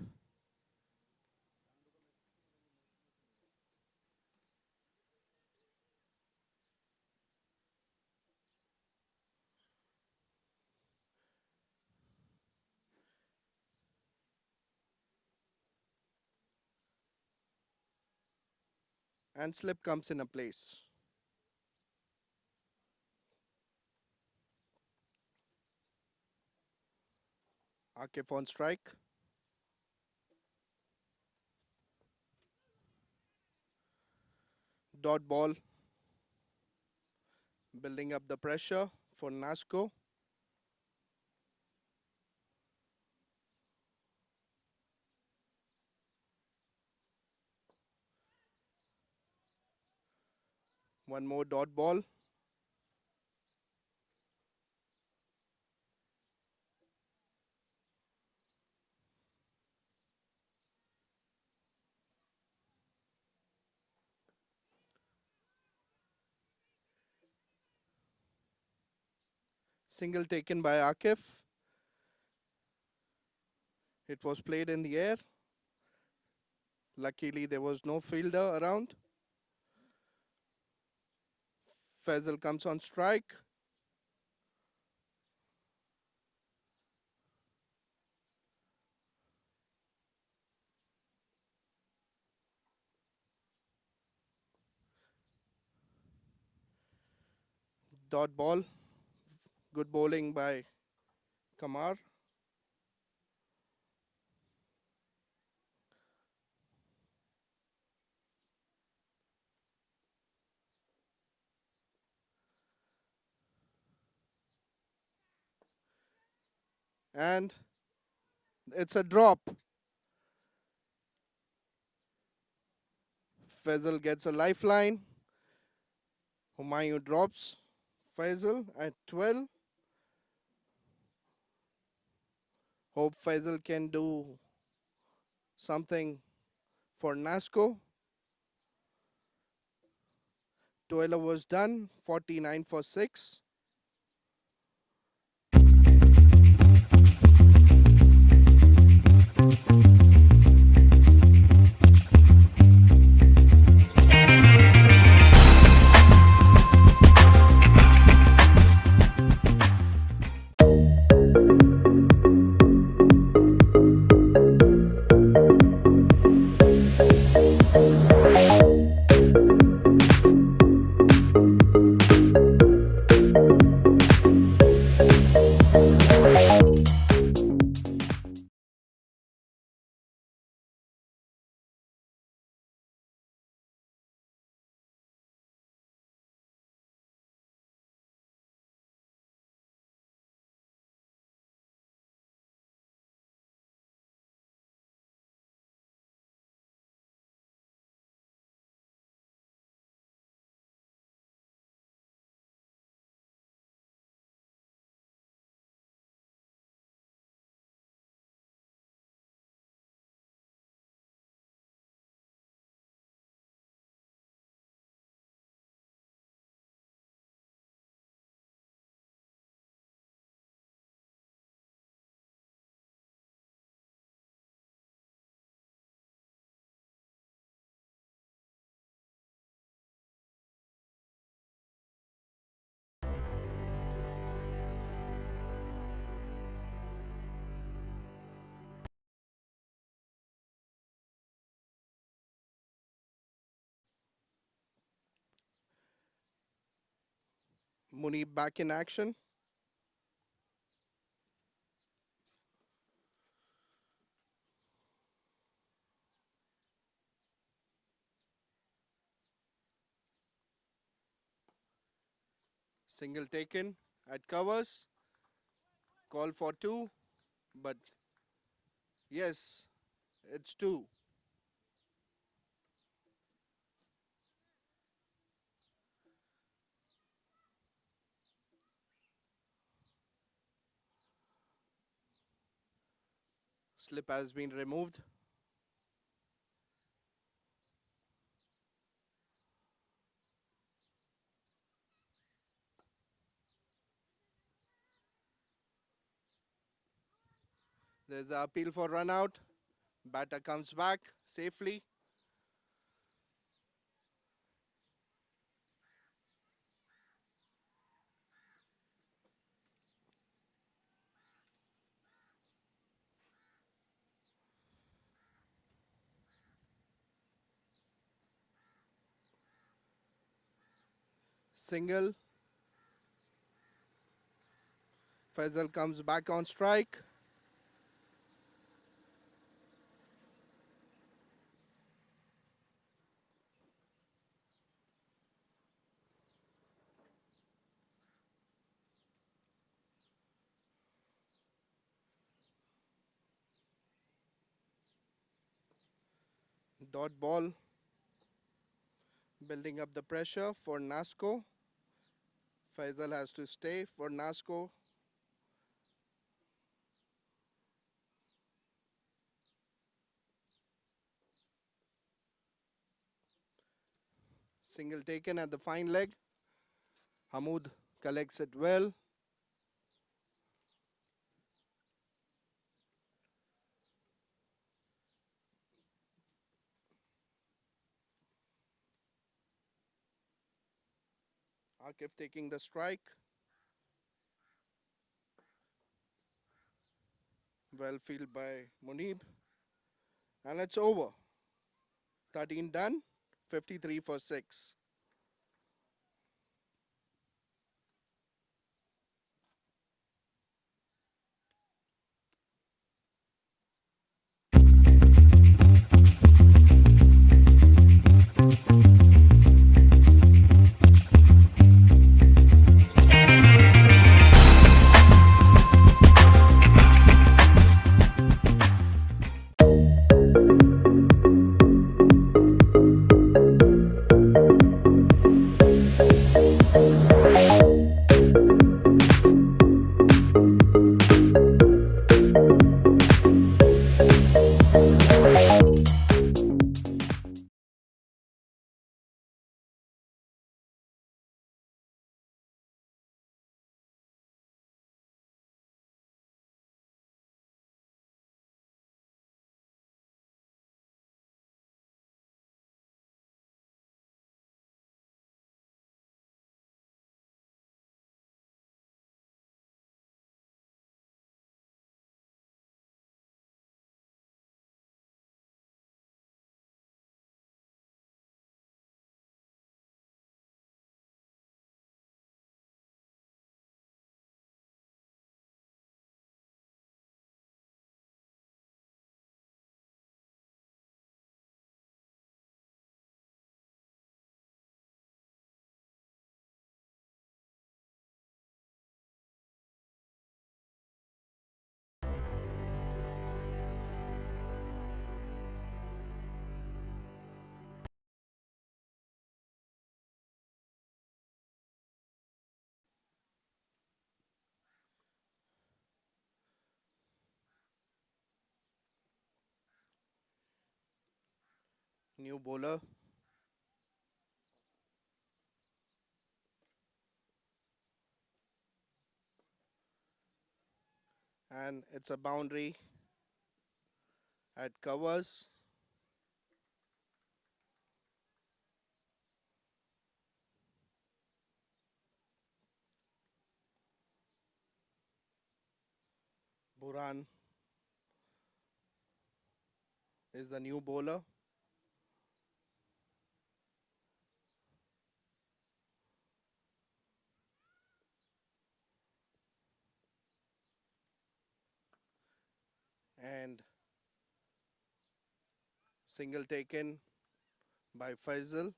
And slip comes in a place. Akif on strike. Dot ball. Building up the pressure for Nasco. One more dot ball. Single taken by Akif. It was played in the air. Luckily, there was no fielder around. Faisal comes on strike. Dot ball. Good bowling by Kamar. And it's a drop. Faisal gets a lifeline. Humayun drops Faisal at 12. Hope Faisal can do something for Nasco. 12 overs done, 49 for 6. Munib back in action. Single taken at covers. Call for 2, but yes, it's 2. Slip has been removed. There's an appeal for run out. Batter comes back safely. Single. Faisal comes back on strike. Dot ball. Building up the pressure for Nasco. Faisal has to stay for Nasco. Single taken at the fine leg. Hamoud collects it well. Akif taking the strike. Well fielded by Munib. And it's over. 13 done, 53 for 6. New bowler. And it's a boundary at covers. Buran is the new bowler. And single taken by Faisal.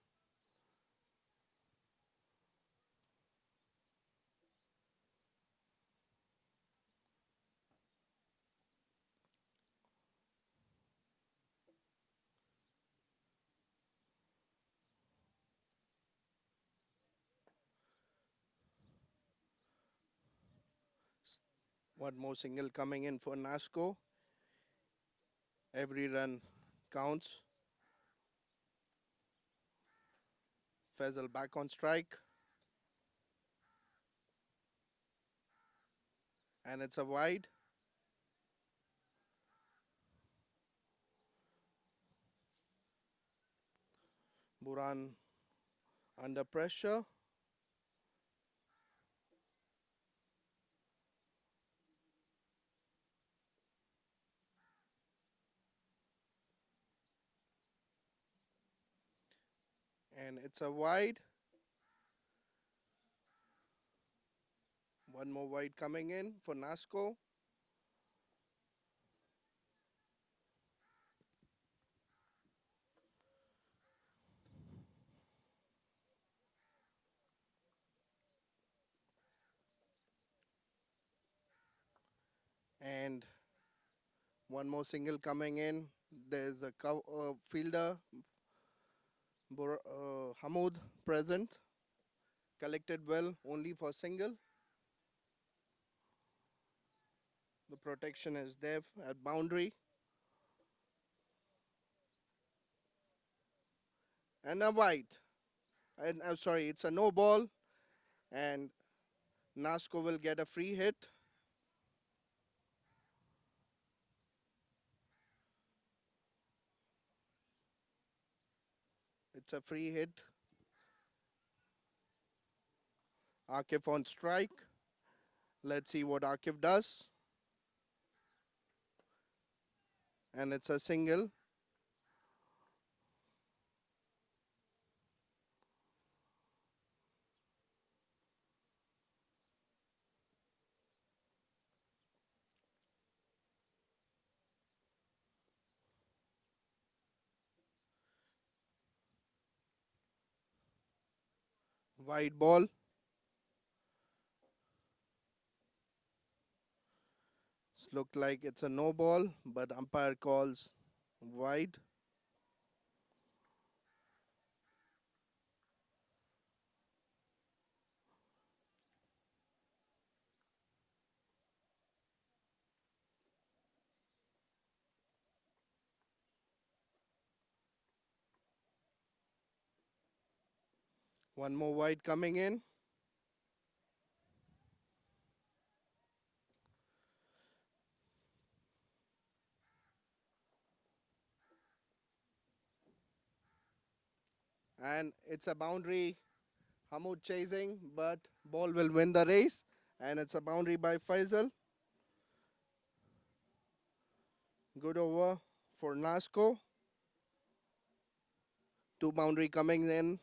One more single coming in for Nasco. Every run counts. Faisal back on strike. And it's a wide. Buran under pressure. And it's a wide. One more wide coming in for Nasco. And one more single coming in. There's a fielder, Hamoud, present. Collected well only for single. The protection is there at boundary. And a wide. And I'm sorry, it's a no ball. And Nasco will get a free hit. It's a free hit. Akif on strike. Let's see what Akif does. And it's a single. Wide ball. Looked like it's a no ball, but umpire calls wide. One more wide coming in. And it's a boundary. Hamoud chasing, but ball will win the race. And it's a boundary by Faisal. Good over for Nasco. Two boundary coming in.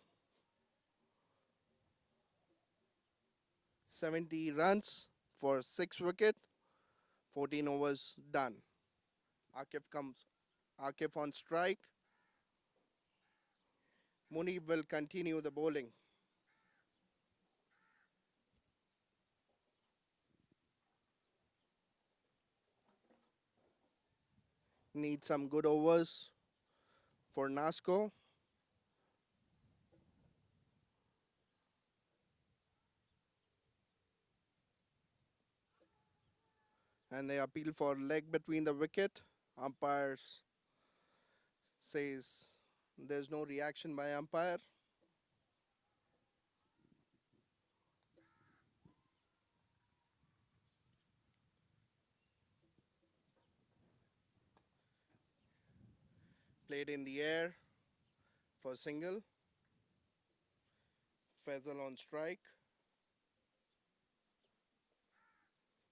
70 runs for 6 wicket. 14 overs done. Akif on strike. Munib will continue the bowling. Need some good overs for Nasco. And they appeal for leg between the wicket. Umpires says there's no reaction by umpire. Played in the air for single. Faisal on strike.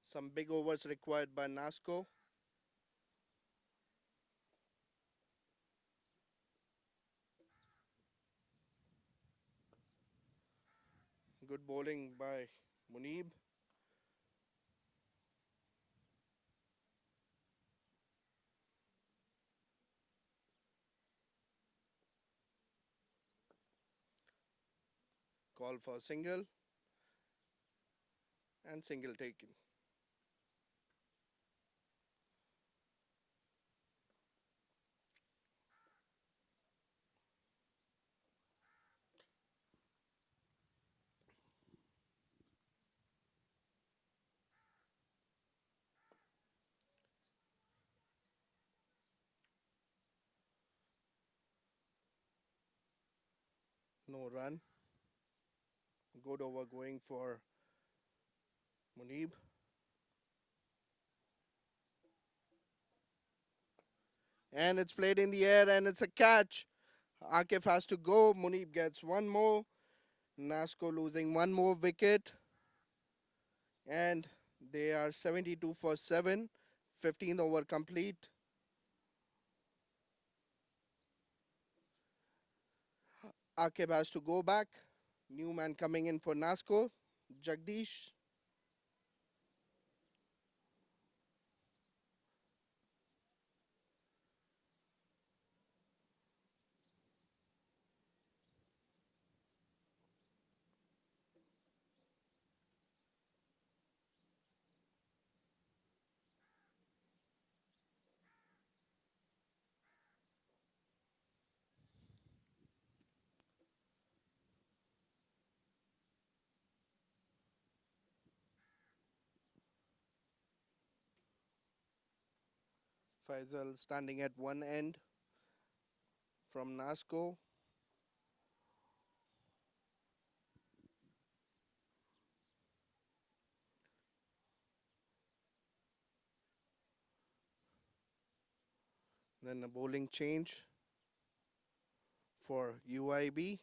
Some big overs required by Nasco. Good bowling by Munib. Call for single. And single taken. No run. Good over going for Munib. And it's played in the air and it's a catch. Akif has to go. Munib gets one more. Nasco losing one more wicket. And they are 72 for 7. 15th over complete. Akif has to go back. New man coming in for Nasco. Jagdish. Faisal standing at one end from Nasco. Then a bowling change for UIB.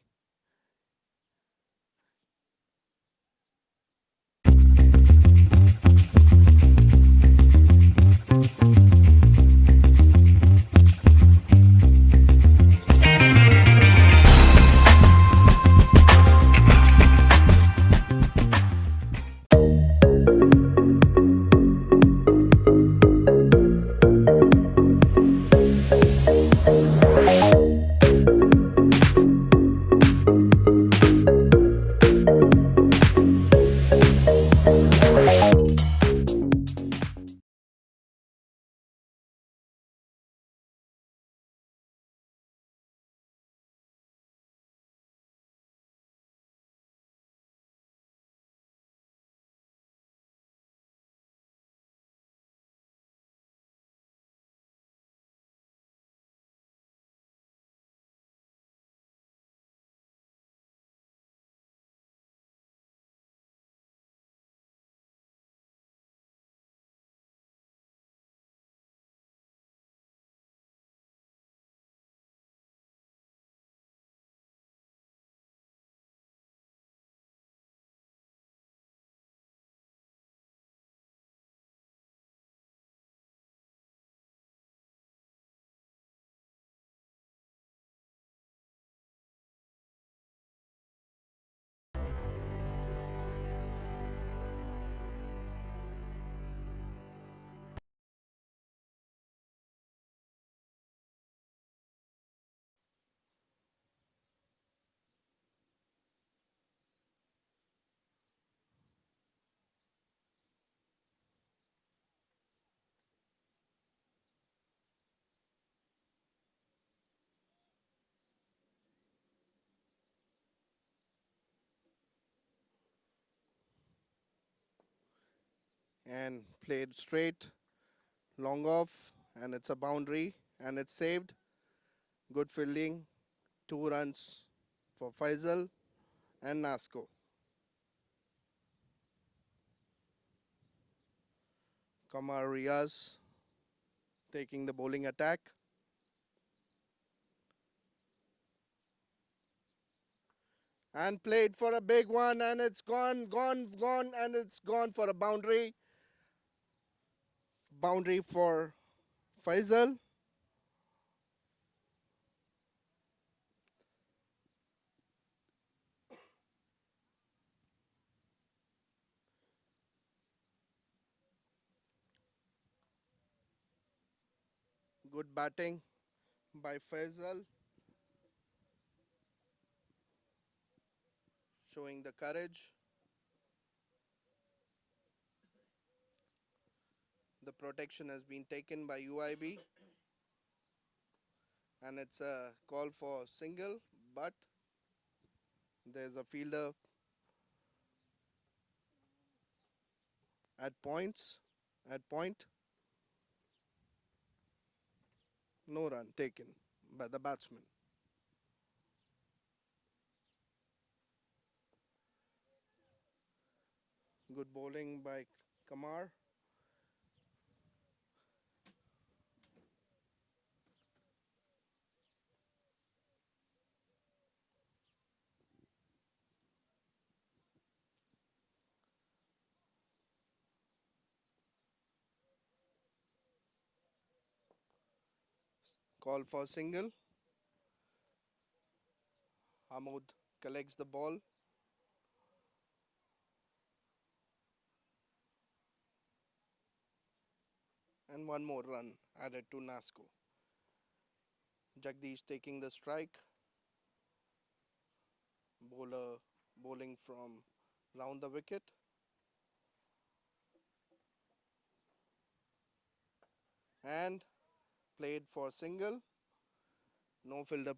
and played straight, long off, and it's a boundary and it's saved. Good fielding, 2 runs for Faisal and Nasco. Kamar Riaz taking the bowling attack. And played for a big one, and it's gone, and it's gone for a boundary. Boundary for Faisal. Good batting by Faisal, showing the courage. The protection has been taken by UIB, and it's a call for single, but there's a fielder at points. At point, no run taken by the batsman. Good bowling by Kamar. Call for single. Hamoud collects the ball. And one more run added to Nasco. Jagdish taking the strike. Bowler bowling from round the wicket. And played for single. No fielder.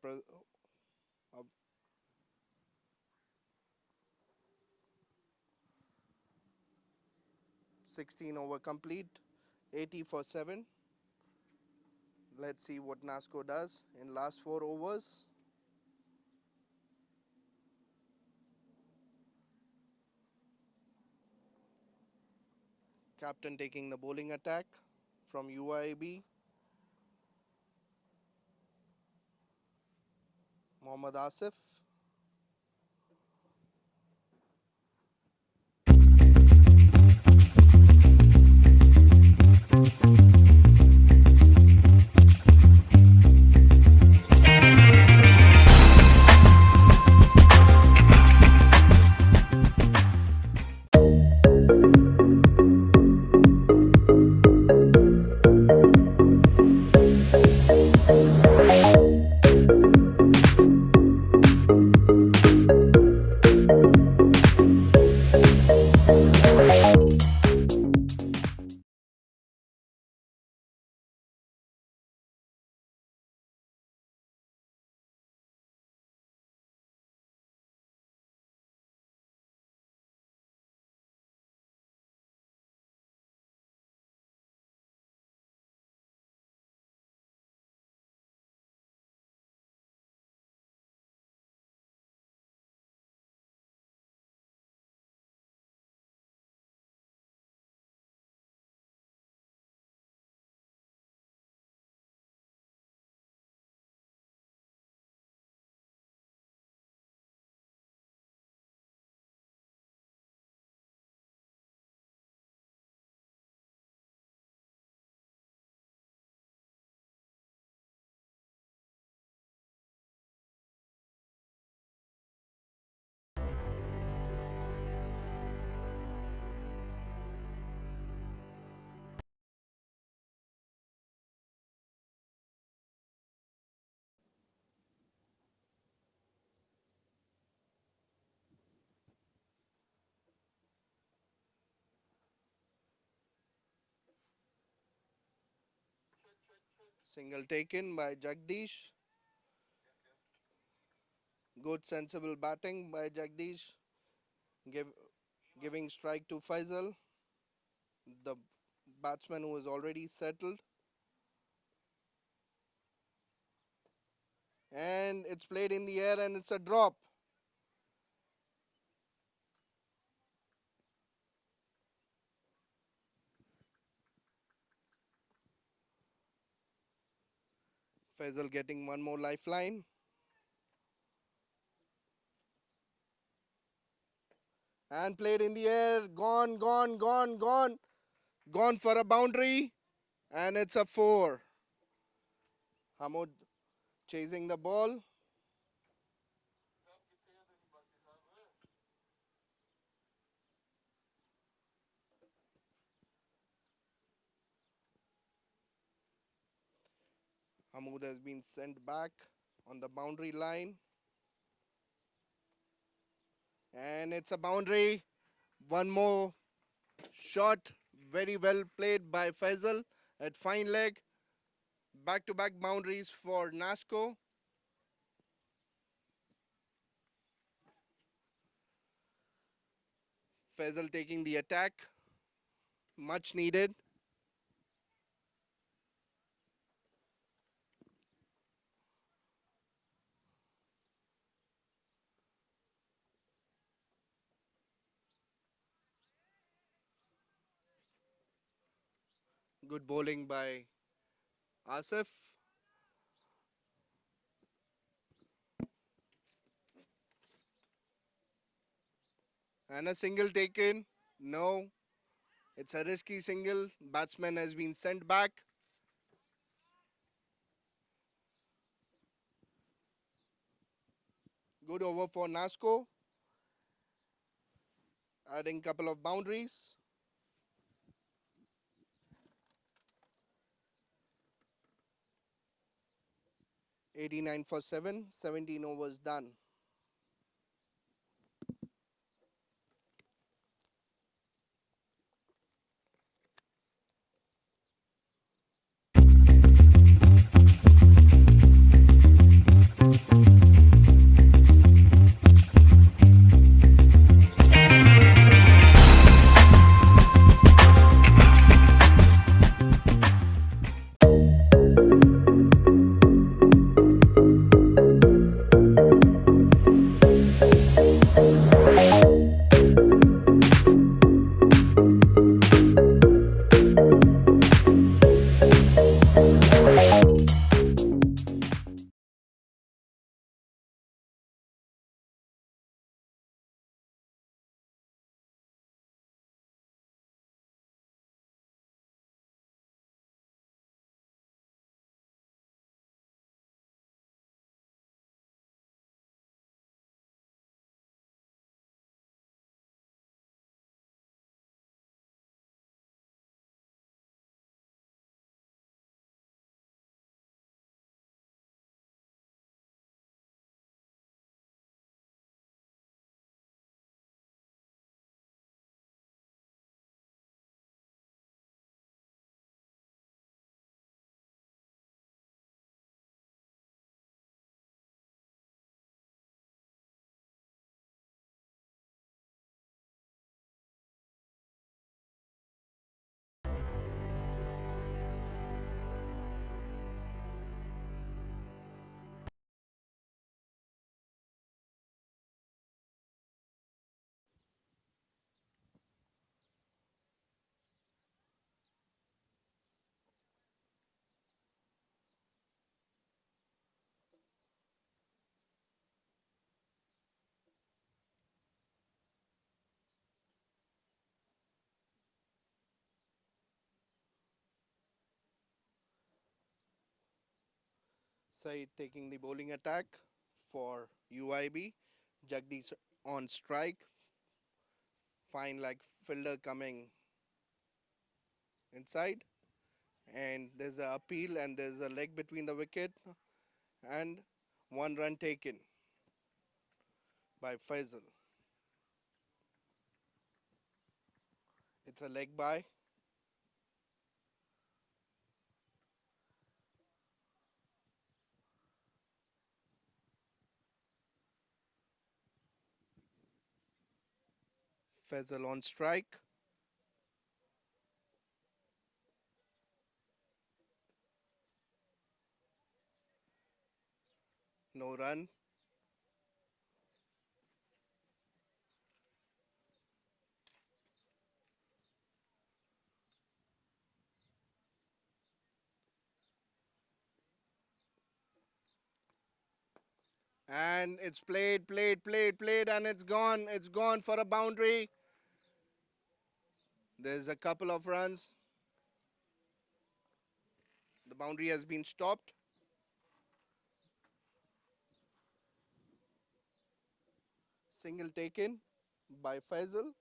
16 over complete. 80 for 7. Let's see what Nasco does in last 4 overs. Captain taking the bowling attack from UIB. Mohammad Asif. Single taken by Jagdish. Good sensible batting by Jagdish. Giving strike to Faisal. The batsman who is already settled. And it's played in the air and it's a drop. Faisal getting one more lifeline. And played in the air. Gone, gone, gone, gone. Gone for a boundary. And it's a 4. Hamoud chasing the ball. Hamoud has been sent back on the boundary line. And it's a boundary. One more shot. Very well played by Faisal at fine leg. Back-to-back boundaries for Nasco. Faisal taking the attack. Much needed. Good bowling by Asif. And a single taken. No, it's a risky single. Batsman has been sent back. Good over for Nasco. Adding couple of boundaries. 89 for 7. 17 overs done. Said taking the bowling attack for UIB. Jagdish on strike. Fine like fielder coming inside. And there's a appeal and there's a leg between the wicket. And 1 run taken by Faisal. It's a leg by. Faisal on strike. No run. And it's played, and it's gone. It's gone for a boundary. There's a couple of runs. The boundary has been stopped. Single taken by Faisal.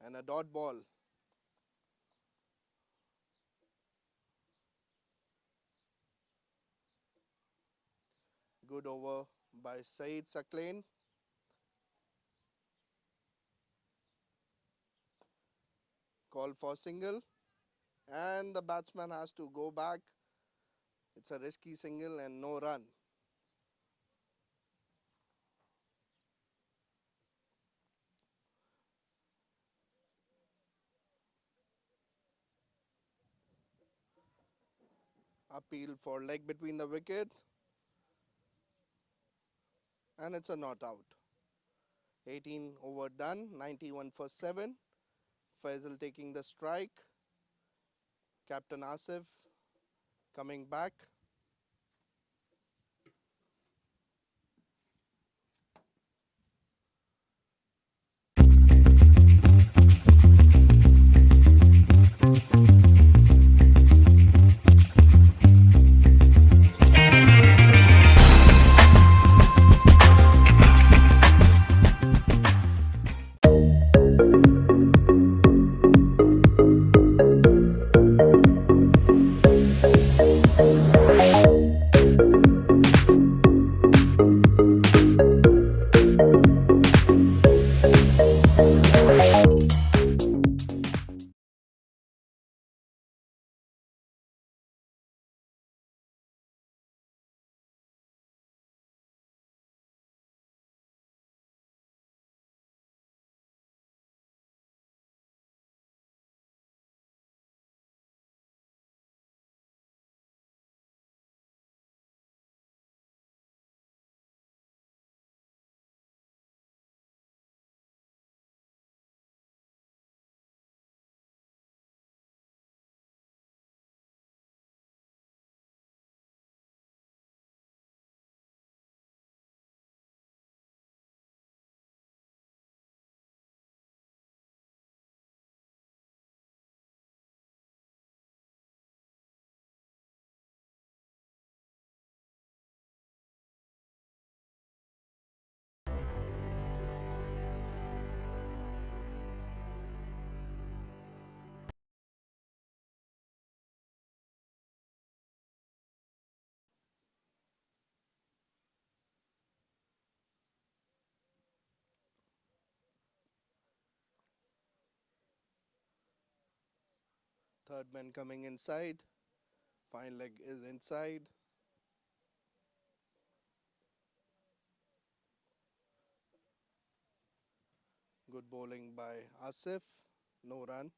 And a dot ball. Good over by Saeed Saklain. Call for single. And the batsman has to go back. It's a risky single and no run. Appeal for leg between the wicket. And it's a not out. 18 over done, 91 for 7. Faisal taking the strike. Captain Asif coming back. Third man coming inside. Fine leg is inside. Good bowling by Asif. No run.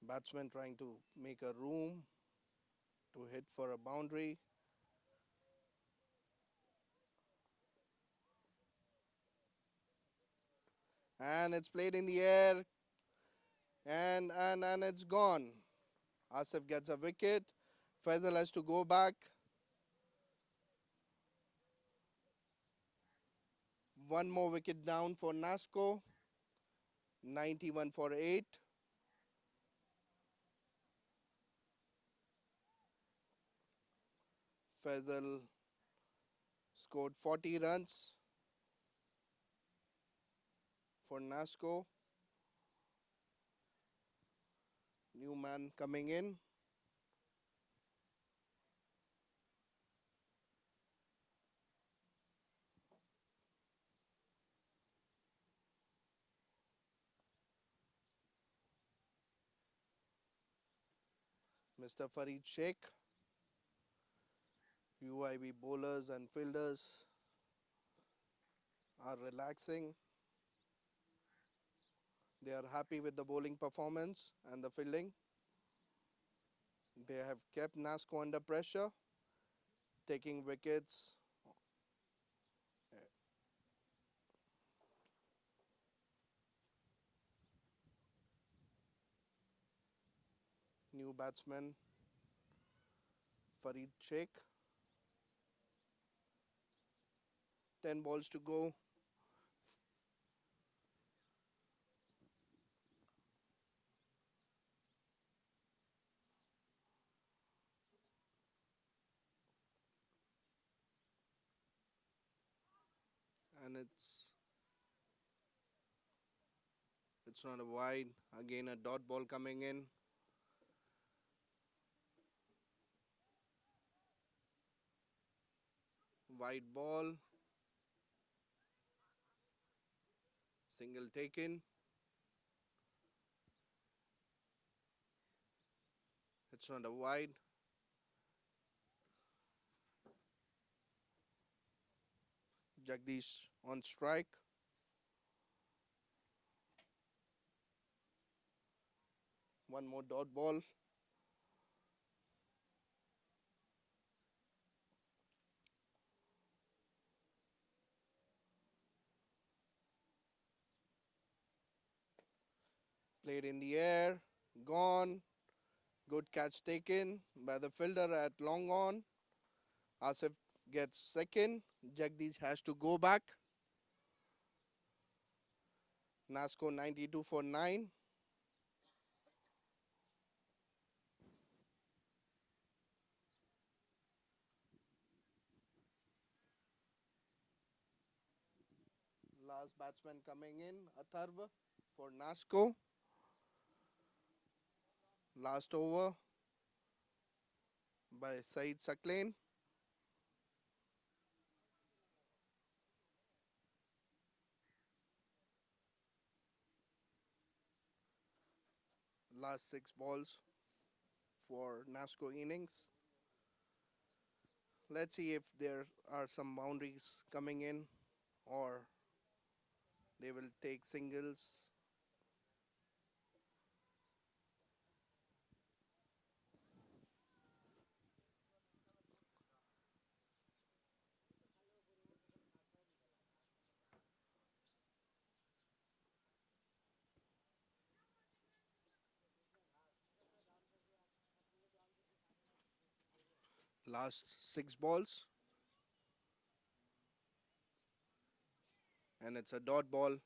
Batsman trying to make a room to hit for a boundary. And it's played in the air. And it's gone. Asif gets a wicket. Faisal has to go back. One more wicket down for Nasco. 91 for 8. Faisal scored 40 runs for Nasco. New man coming in. Mr. Farid Sheikh. UIB bowlers and fielders are relaxing. They are happy with the bowling performance and the fielding. They have kept Nasco under pressure, taking wickets. New batsman Farid Sheikh. 10 balls to go. And it's not a wide. Again, a dot ball coming in. Wide ball. Single taken. It's not a wide. Jagdish on strike. One more dot ball. Played in the air. Gone. Good catch taken by the fielder at long on. Asif gets second. Jagdish has to go back. Nasco 92 for 9. Last batsman coming in, Atharva for Nasco. Last over by Saeed Saklain. Last 6 balls for Nasco innings. Let's see if there are some boundaries coming in or they will take singles. Last 6 balls. And it's a dot ball.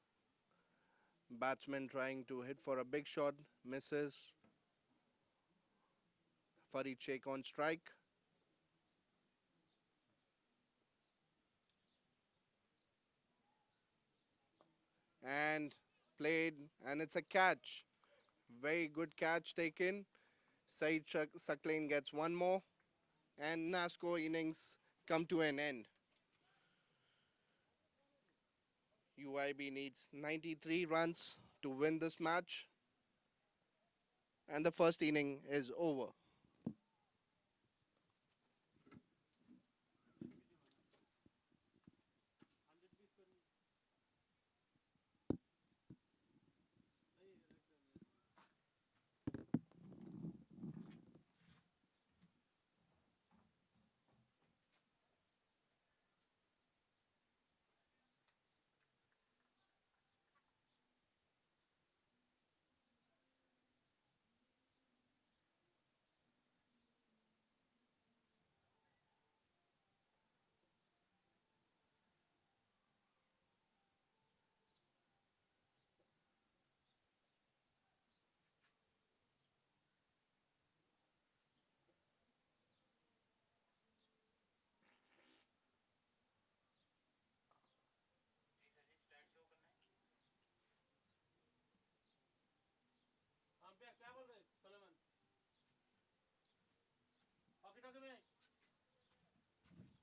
Batsman trying to hit for a big shot, misses. Farid Sheikh on strike. And played, and it's a catch. Very good catch taken. Saeed Saklain gets one more, and Nasco innings come to an end. UIB needs 93 runs to win this match, and the first inning is over.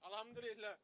अल्हम्दुलिल्लाह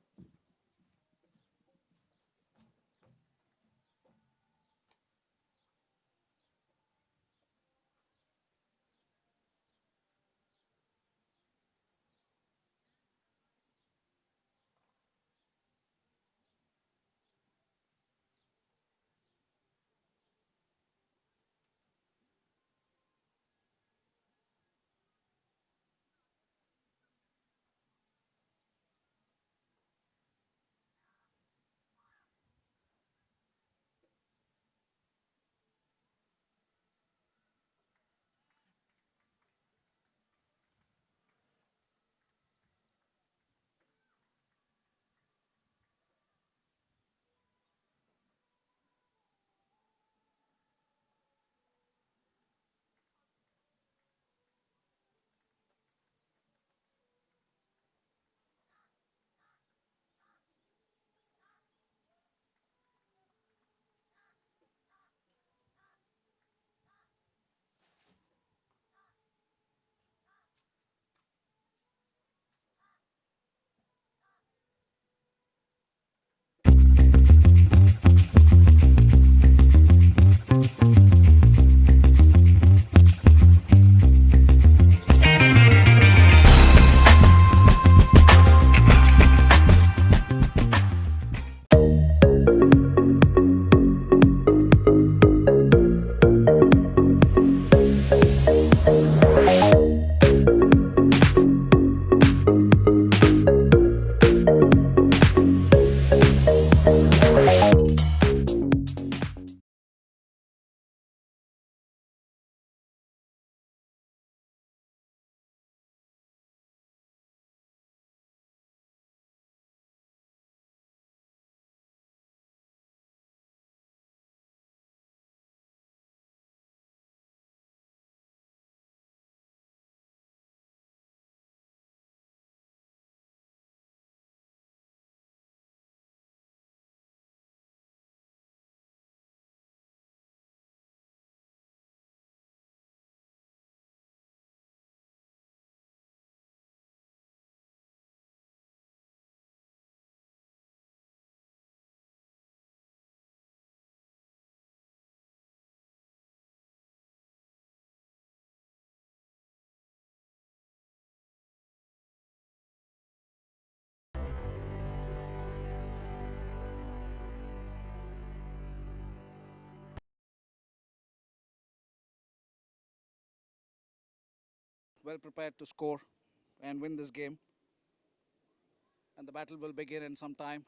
well prepared to score and win this game. And the battle will begin in some time.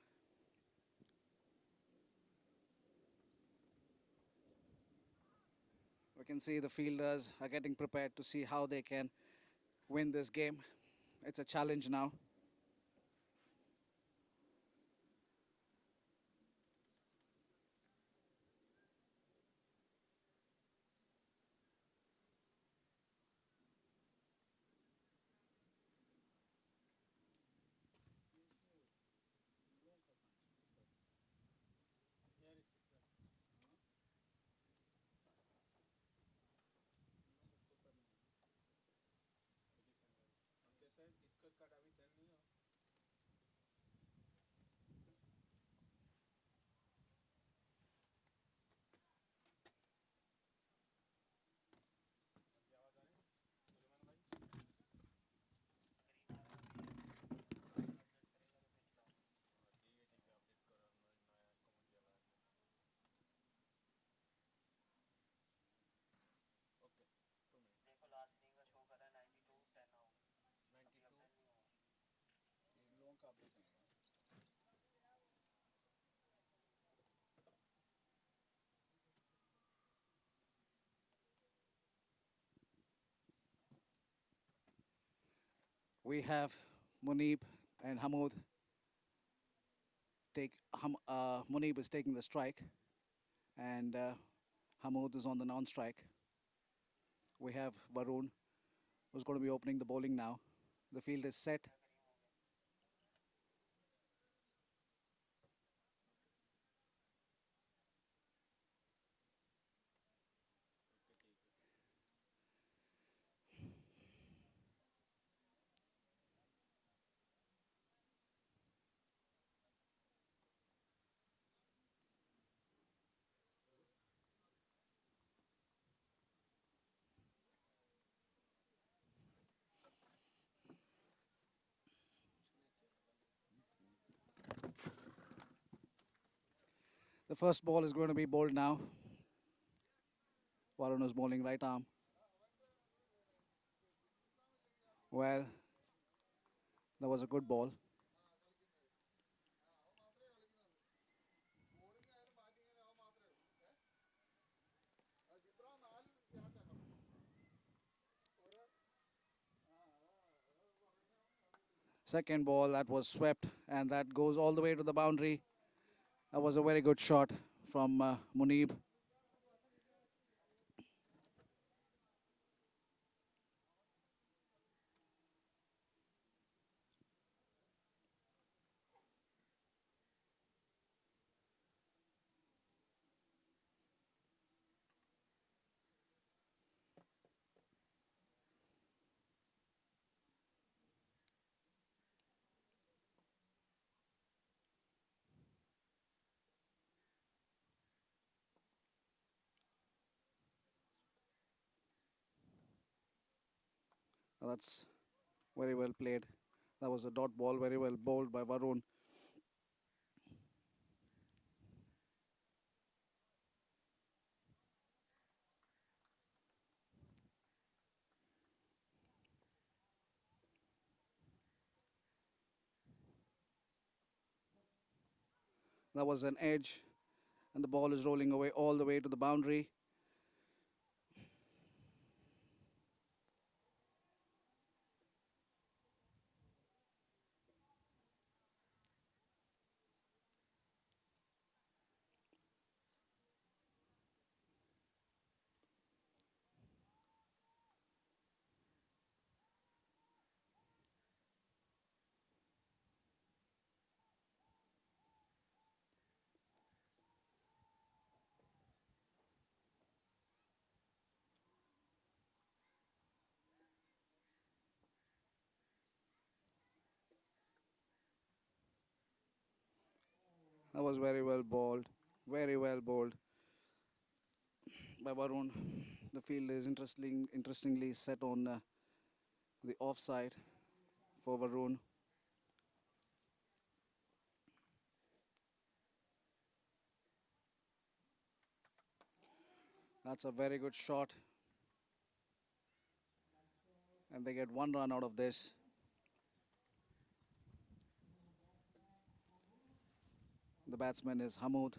We can see the fielders are getting prepared to see how they can win this game. It's a challenge now. We have Munib and Hamoud. Munib is taking the strike, and Hamoud is on the non-strike. We have Varun, who's going to be opening the bowling now. The field is set. The first ball is going to be bowled now. Varun is bowling right arm. Well, that was a good ball. Second ball, that was swept, and that goes all the way to the boundary. That was a very good shot from Munib. That's very well played. That was a dot ball, very well bowled by Varun. That was an edge, and the ball is rolling away all the way to the boundary. That was very well bowled by Varun. The field is interestingly set on the offside for Varun. That's a very good shot. and they get 1 run out of this. The batsman is Hamoud.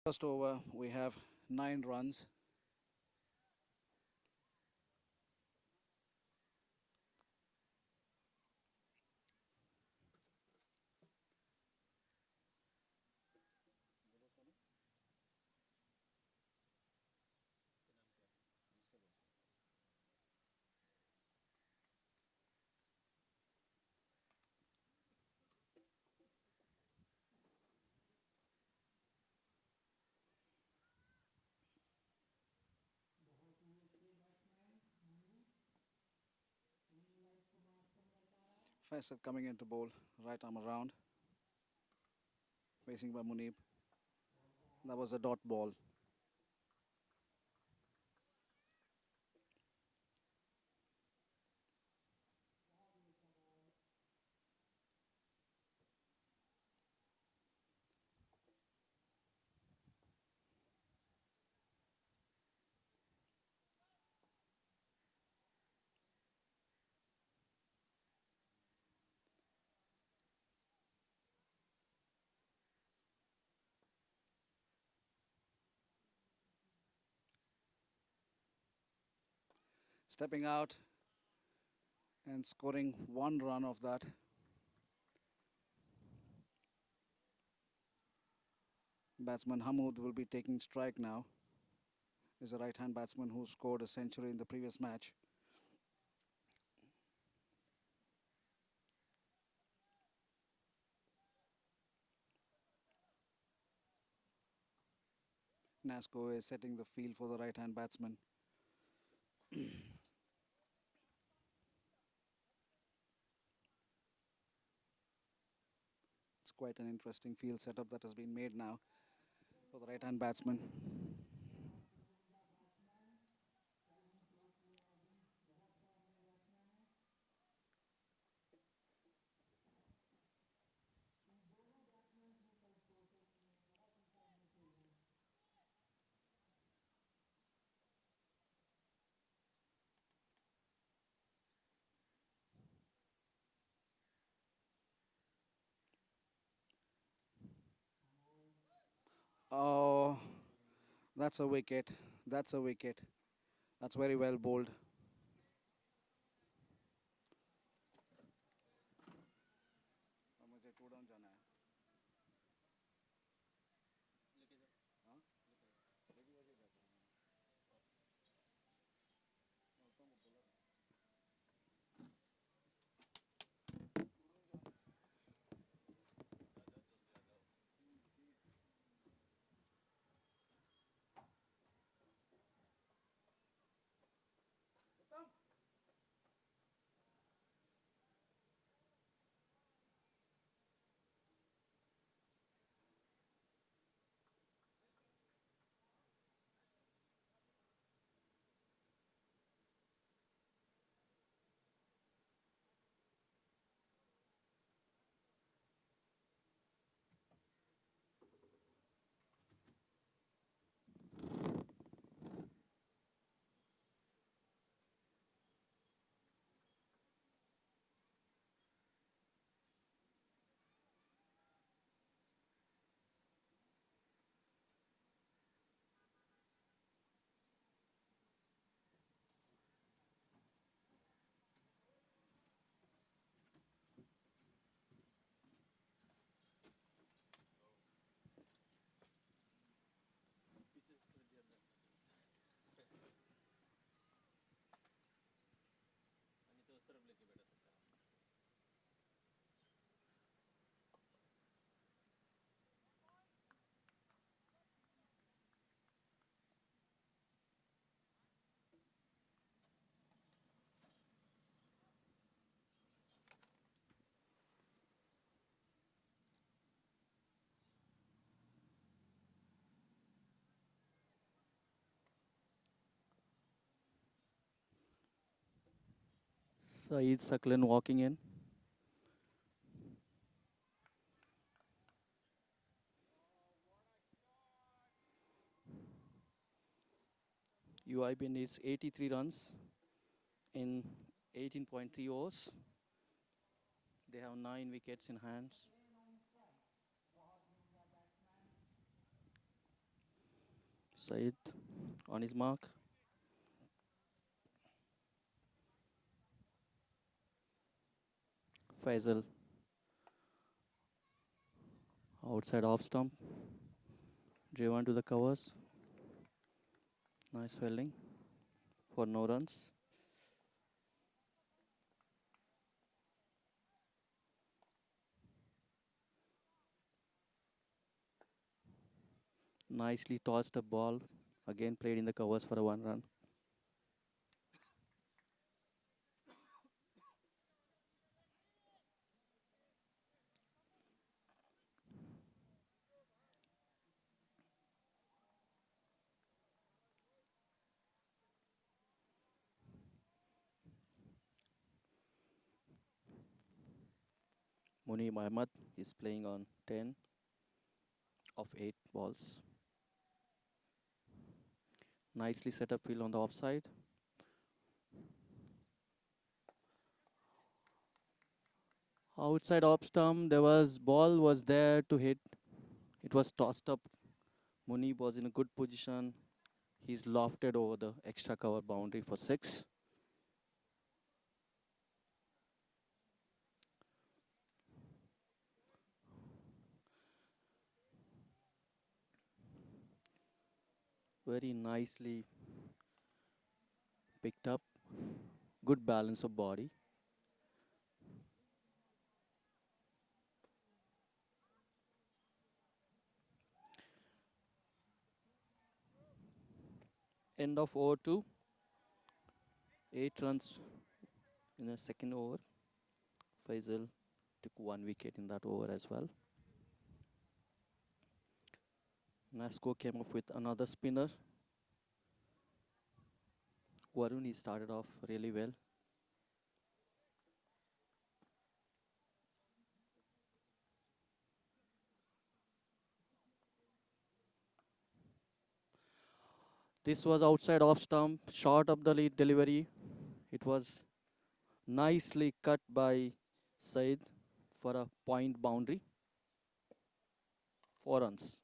First over, we have 9 runs. Faisal coming into bowl, right arm around, facing by Munib. That was a dot ball. Stepping out and scoring 1 run of that. Batsman Hamoud will be taking strike now. Is a right-hand batsman who scored a century in the previous match. Nasco is setting the field for the right-hand batsman. It's quite an interesting field setup that has been made now for the right-hand batsman. Oh, that's a wicket. That's a wicket. That's very well bowled. Saeed Saklan walking in. UIB needs 83 runs in 18.3 overs. They have 9 wickets in hands. Saeed on his mark. Faisal outside off stump. Driven to the covers. Nice fielding for no runs. Nicely tossed a ball. Again played in the covers for a 1 run. Munib Ahmad is playing on 10 of 8 balls. Nicely set up field on the offside. Outside off stump, ball was there to hit. It was tossed up. Munib was in a good position. He's lofted over the extra cover boundary for 6. Very nicely picked up. Good balance of body. End of over 2. 8 runs in a second over. Faisal took 1 wicket in that over as well. Nasco came up with another spinner. Varun, he started off really well. This was outside off stump, short of the lead delivery. It was nicely cut by Said for a point boundary. 4 runs.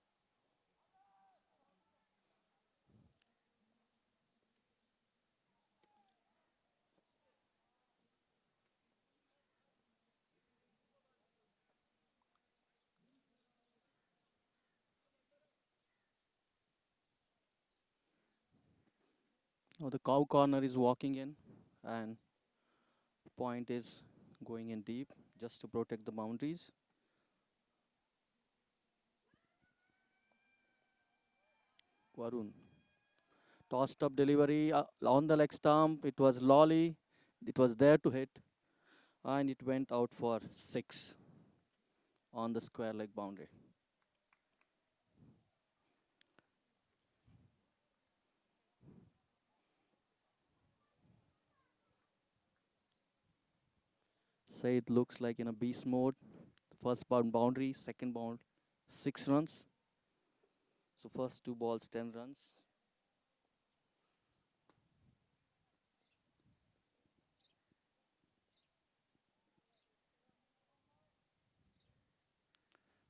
Now the cow corner is walking in and point is going in deep just to protect the boundaries. Varun. Tossed up delivery on the leg stump. It was lolly. It was there to hit. And it went out for 6 on the square leg boundary. Said looks like in a beast mode. First boundary, second bound, 6 runs. So first 2 balls, 10 runs.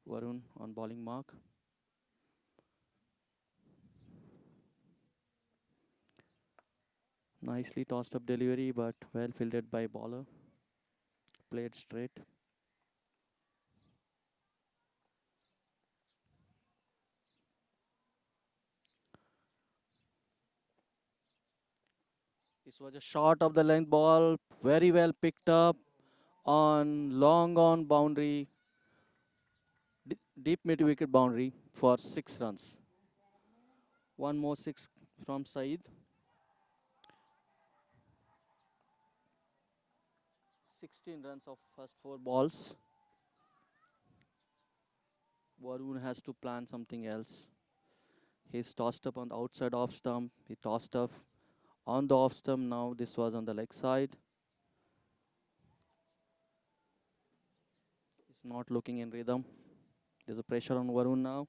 Varun on bowling mark. Nicely tossed up delivery, but well fielded by bowler. Played straight. This was a short of the length ball, very well picked up on long on boundary, deep mid wicket boundary for 6 runs. One more 6 from Saeed. 16 runs of first 4 balls. Varun has to plan something else. He's tossed up on the outside off stump. He tossed up on the off stump now. This was on the leg side. It's not looking in rhythm. There's a pressure on Varun now.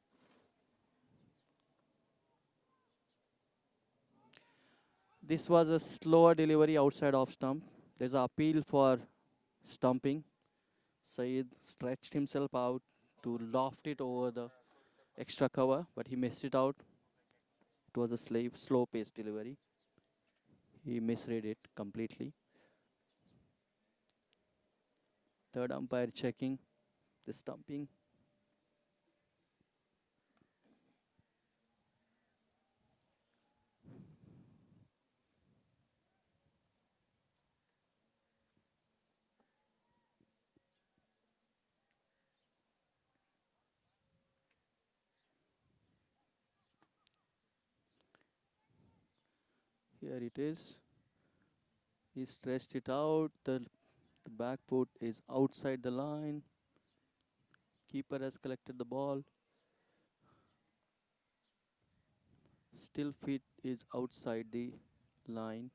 This was a slower delivery outside off stump. There's an appeal for stumping. Saeed stretched himself out to loft it over the extra cover, but he missed it out. It was a slow paced delivery. He misread it completely. Third umpire checking the stumping. Here it is. He stretched it out. The back foot is outside the line. Keeper has collected the ball. Still feet is outside the line.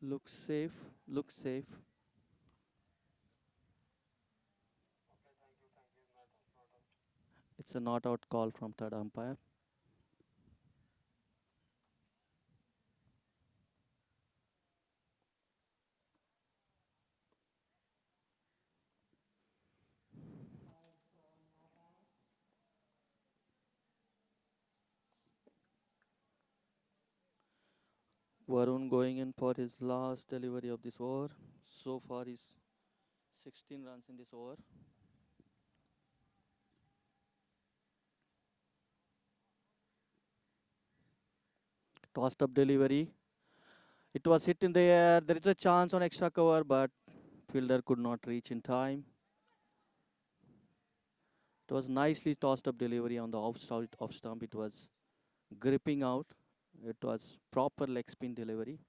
Looks safe. Looks safe. It's a not out call from third umpire. Varun going in for his last delivery of this over. So far, he's 16 runs in this over. Tossed up delivery. It was hit in the air. There is a chance on extra cover, but fielder could not reach in time. It was nicely tossed up delivery on the off stump. It was gripping out. It was proper leg spin delivery.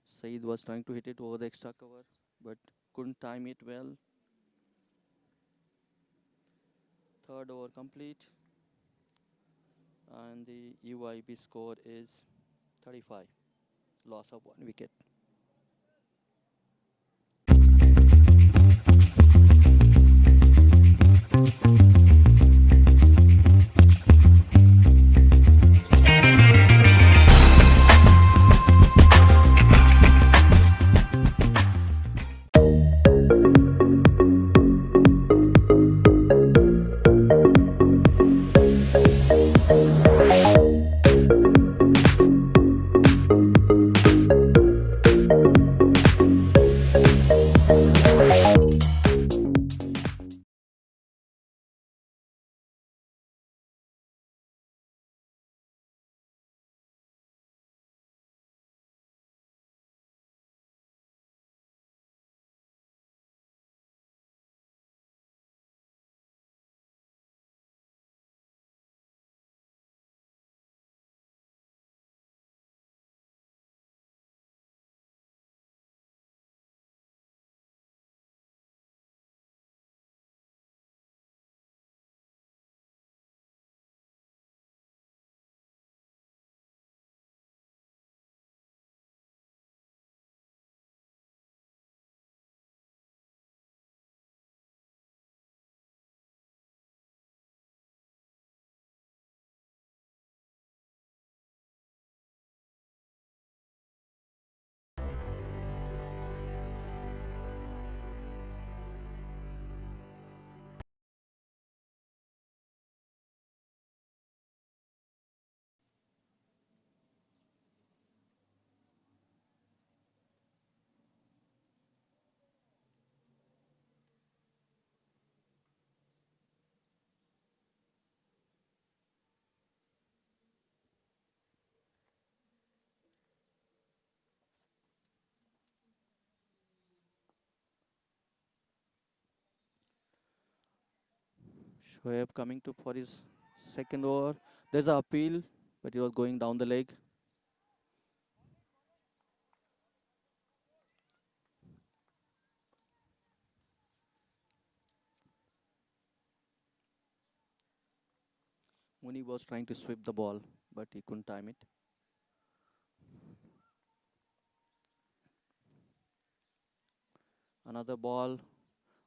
Saeed was trying to hit it over the extra cover, but couldn't time it well. Third over complete. And the UIB score is 35. Loss of 1 wicket. Shoaib coming to for his second over. There's an appeal, but he was going down the leg. Muni was trying to sweep the ball, but he couldn't time it. Another ball,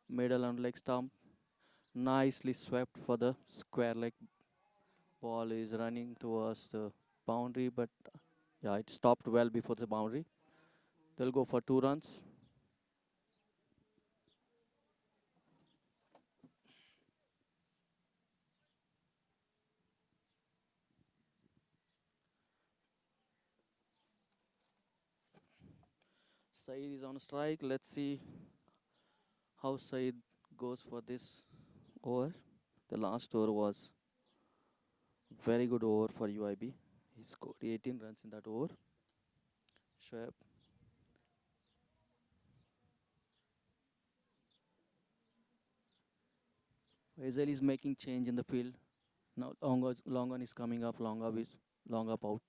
middle and leg stump. Nicely swept for the square leg. Ball is running towards the boundary, but yeah, it stopped well before the boundary. They'll go for 2 runs. Saeed is on strike. Let's see how Saeed goes for this over. The last over was very good over for UIB. He scored 18 runs in that over. Shoaib. Faisal is making change in the field. Now Longon is coming up. Long up out.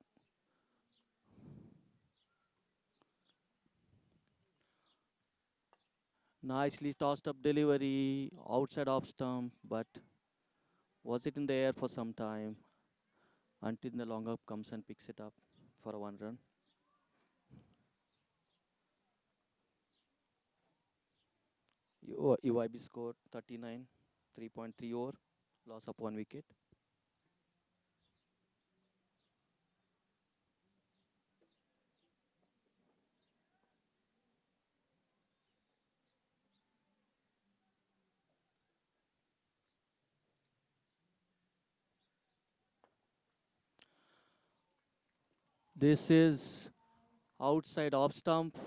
Nicely tossed up delivery outside off stump, but was it in the air for some time until the long up comes and picks it up for a 1 run. UIB scored 39, 3.3 over, loss of 1 wicket. This is outside off stump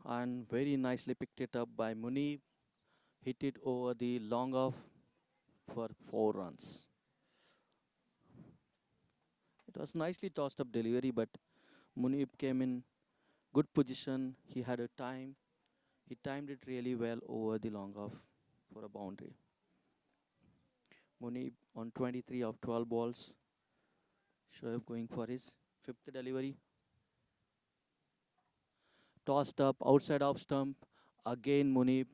and very nicely picked it up by Munib. Hit it over the long off for 4 runs. It was nicely tossed up delivery, but Munib came in good position. He had a time. He timed it really well over the long off for a boundary. Munib on 23 of 12 balls. Shoaib going for his 5th delivery. Tossed up outside off stump. Again Munib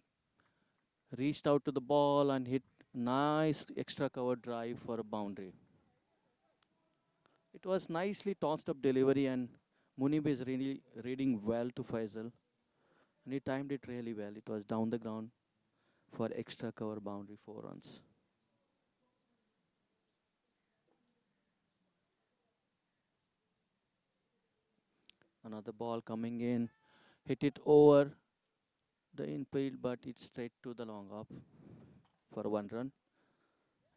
reached out to the ball and hit nice extra cover drive for a boundary. It was nicely tossed up delivery and Munib is really reading well to Faisal. And he timed it really well. It was down the ground for extra cover boundary 4 runs. Another ball coming in. Hit it over the infield, but it's straight to the long off for 1 run.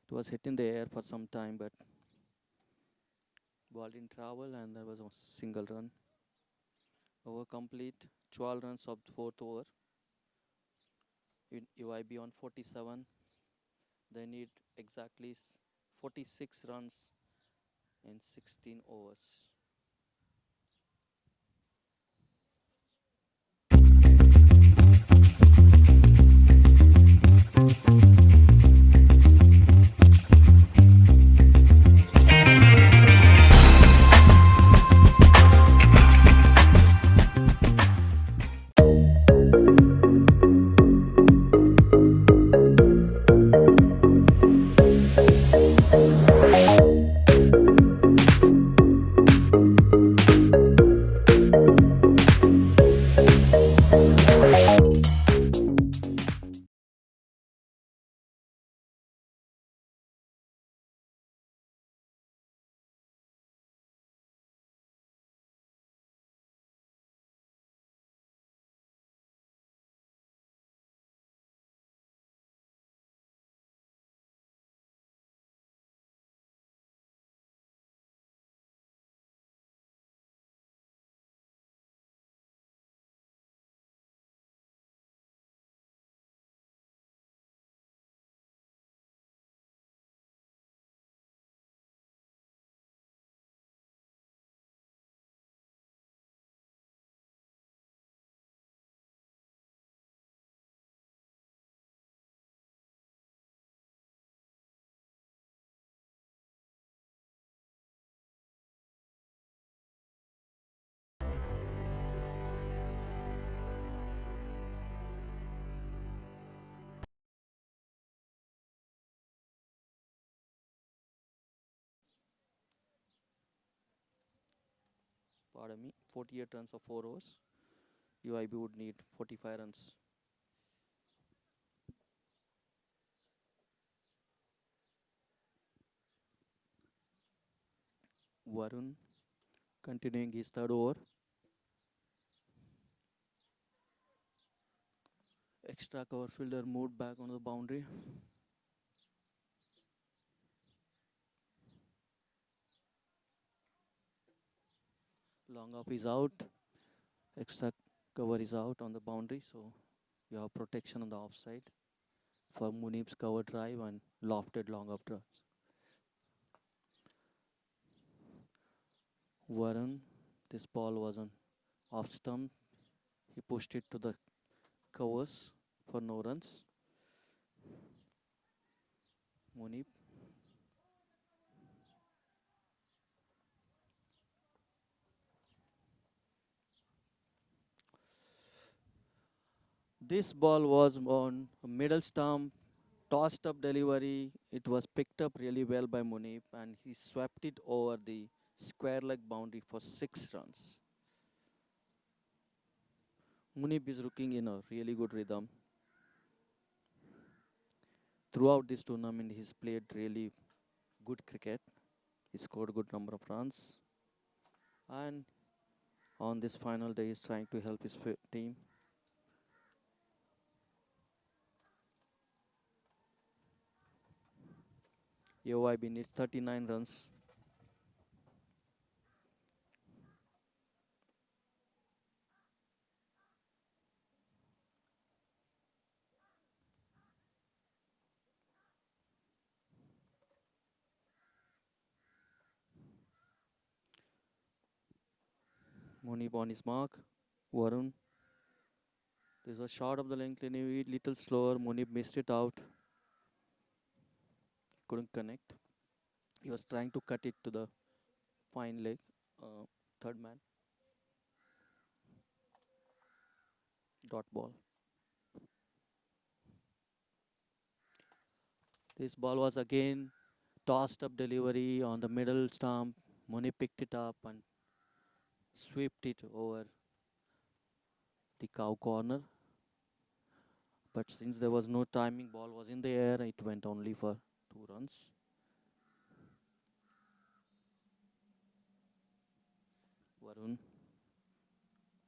It was hit in the air for some time, but ball didn't travel and there was a single run. Over complete, 12 runs of the 4th over. UIB on 47. They need exactly 46 runs in 16 overs. Pardon me, 48 runs of 4 overs. UIB would need 45 runs. Varun continuing his third over. Extra cover fielder moved back on the boundary. Long up is out. Extra cover is out on the boundary, so you have protection on the offside for Munib's cover drive and lofted long up drives. Varun, this ball was on off stump. He pushed it to the covers for no runs. Munib. This ball was on a middle stump, tossed up delivery. It was picked up really well by Munib and he swept it over the square leg boundary for 6 runs. Munib is looking in a really good rhythm. Throughout this tournament, he's played really good cricket. He scored a good number of runs. And on this final day, he's trying to help his team. UIB needs 39 runs. Munib on his mark. Varun. There's a shot of the length, little slower. Munib missed it out. Couldn't connect. He was trying to cut it to the fine leg. Third man. Dot ball. This ball was again tossed up delivery on the middle stump. Munib picked it up and swept it over the cow corner. But since there was no timing, ball was in the air, it went only for 2 runs. Varun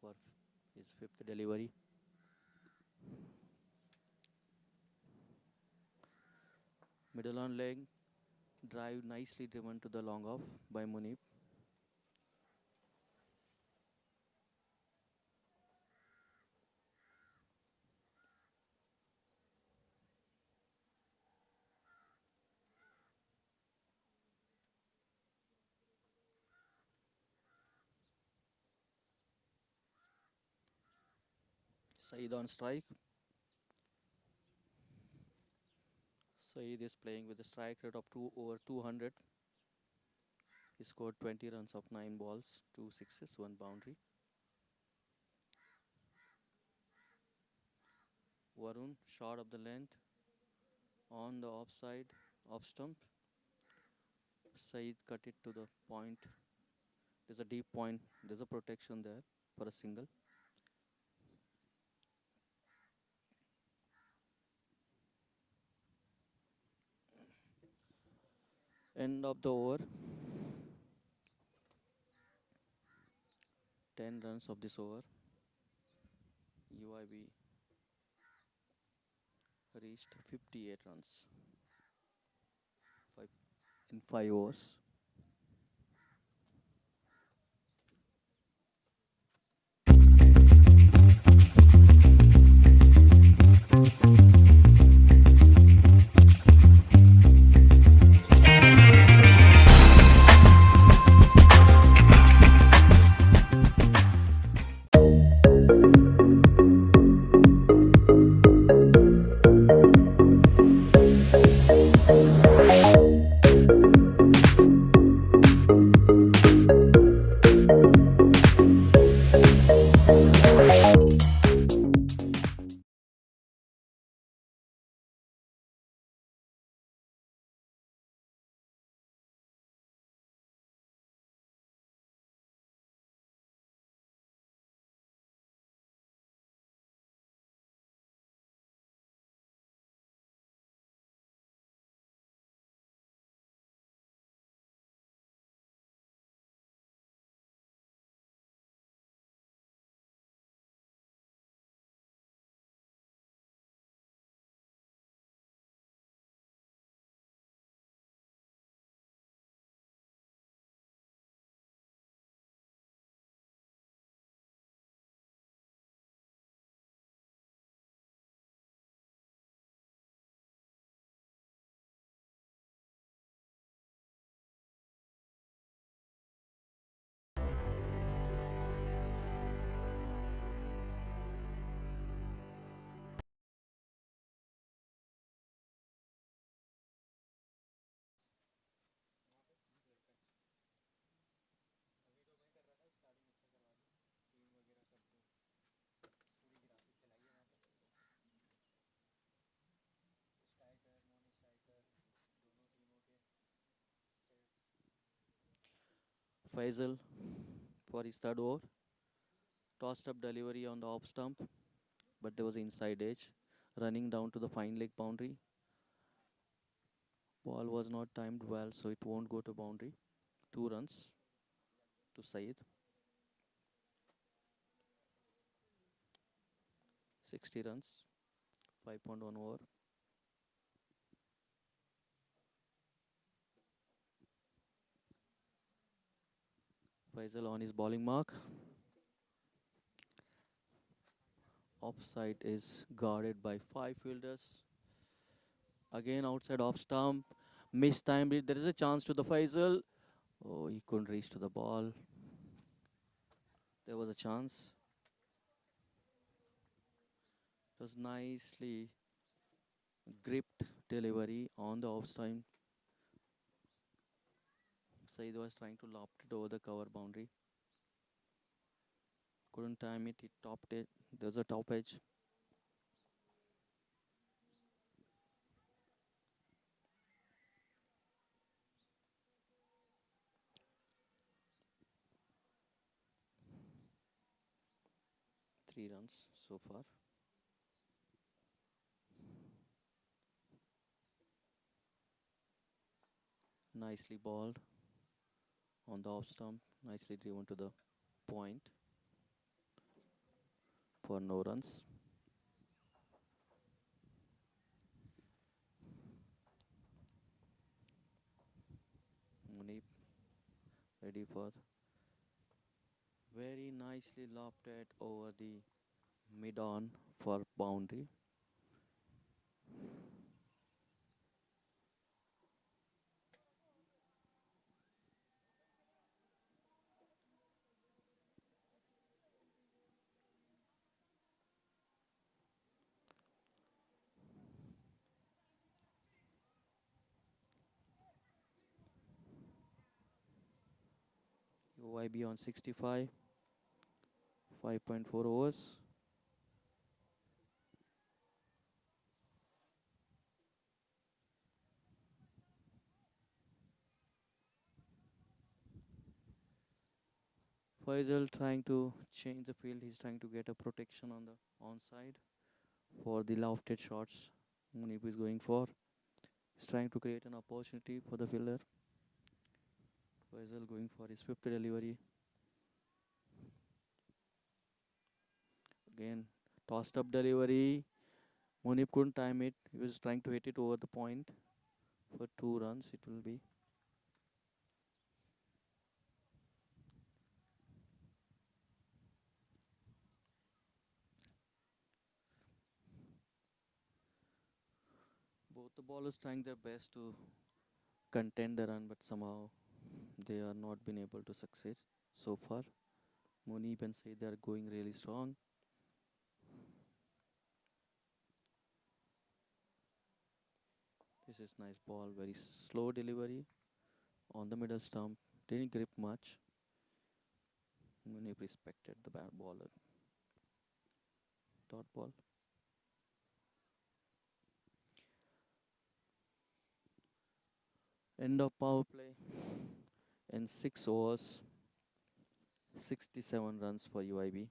for his 5th delivery. Middle on leg, drive nicely driven to the long off by Munib. Saeed on strike. Saeed is playing with a strike rate of over 200. He scored 20 runs of 9 balls, 2 sixes, 1 boundary. Varun, shot of the length on the offside, off stump. Saeed cut it to the point. There's a deep point. There's a protection there for a single. End of the over. 10 runs of this over. UIB reached 58 runs in 5 overs. Faisal for his third over. Tossed up delivery on the off stump, but there was inside edge. Running down to the fine leg boundary. Ball was not timed well, so it won't go to boundary. 2 runs to Saeed. 60 runs, 5.1 over. Faisal on his bowling mark. Offside is guarded by 5 fielders. Again outside off stump. Mistimed it. There is a chance to the Faisal. Oh, he couldn't reach to the ball. There was a chance. It was nicely gripped delivery on the off stump. Saeed was trying to loft it over the cover boundary. Couldn't time it. He topped it. There's a top edge. Three runs so far. Nicely balled on the off stump. Nicely driven to the point for no runs. Munib ready for very nicely lofted over the mid on for boundary. UIB on 65, 5.4 overs. Faisal trying to change the field. He's trying to get a protection on the onside for the lofted shots Munib is going for. He's trying to create an opportunity for the fielder. Faisal going for his 5th delivery. Again, tossed up delivery. Munib couldn't time it. He was trying to hit it over the point for 2 runs. It will be. Both the bowlers trying their best to contend the run, but somehow they are not been able to succeed so far. Munib and Saeed, they are going really strong. This is nice ball, very slow delivery on the middle stump. Didn't grip much. Munib respected the bad bowler. Dot ball. End of power play in 6 overs, 67 runs for UIB.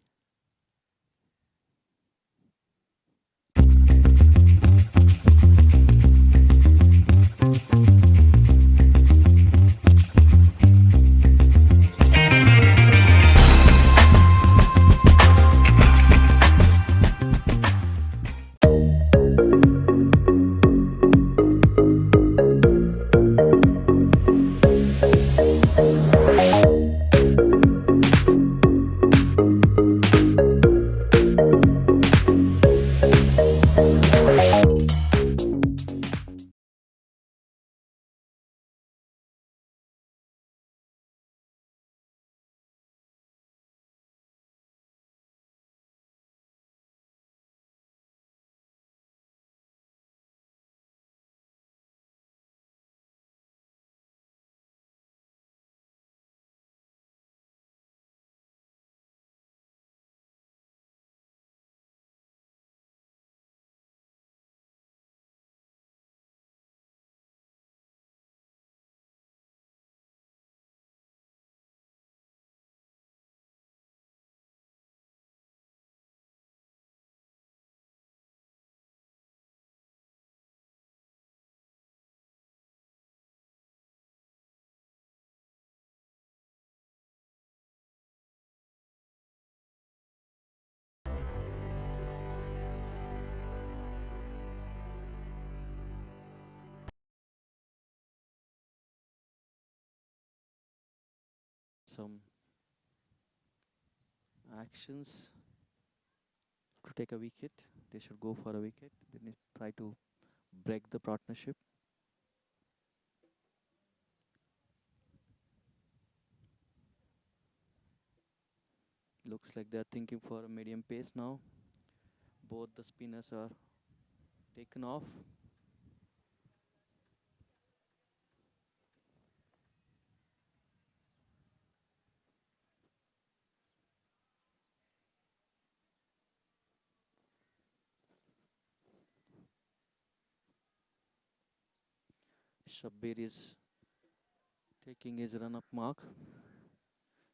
some actions to take a wicket. They should go for a wicket. They need to try to break the partnership. Looks like they're thinking for a medium pace now. Both the spinners are taken off. Shabbir is taking his run-up mark.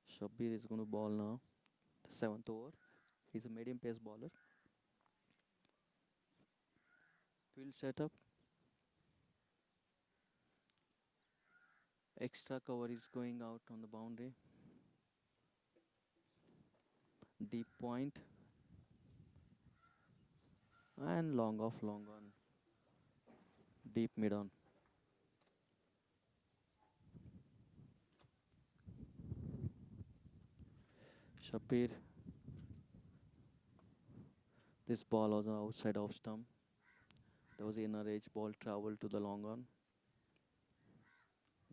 Shabbir is going to ball now. The 7th over. He's a medium pace bowler. Field setup. Extra cover is going out on the boundary. Deep point. And long off, long on. Deep mid on. Shabbir. This ball was outside off stump. There was inner edge ball travel to the long on.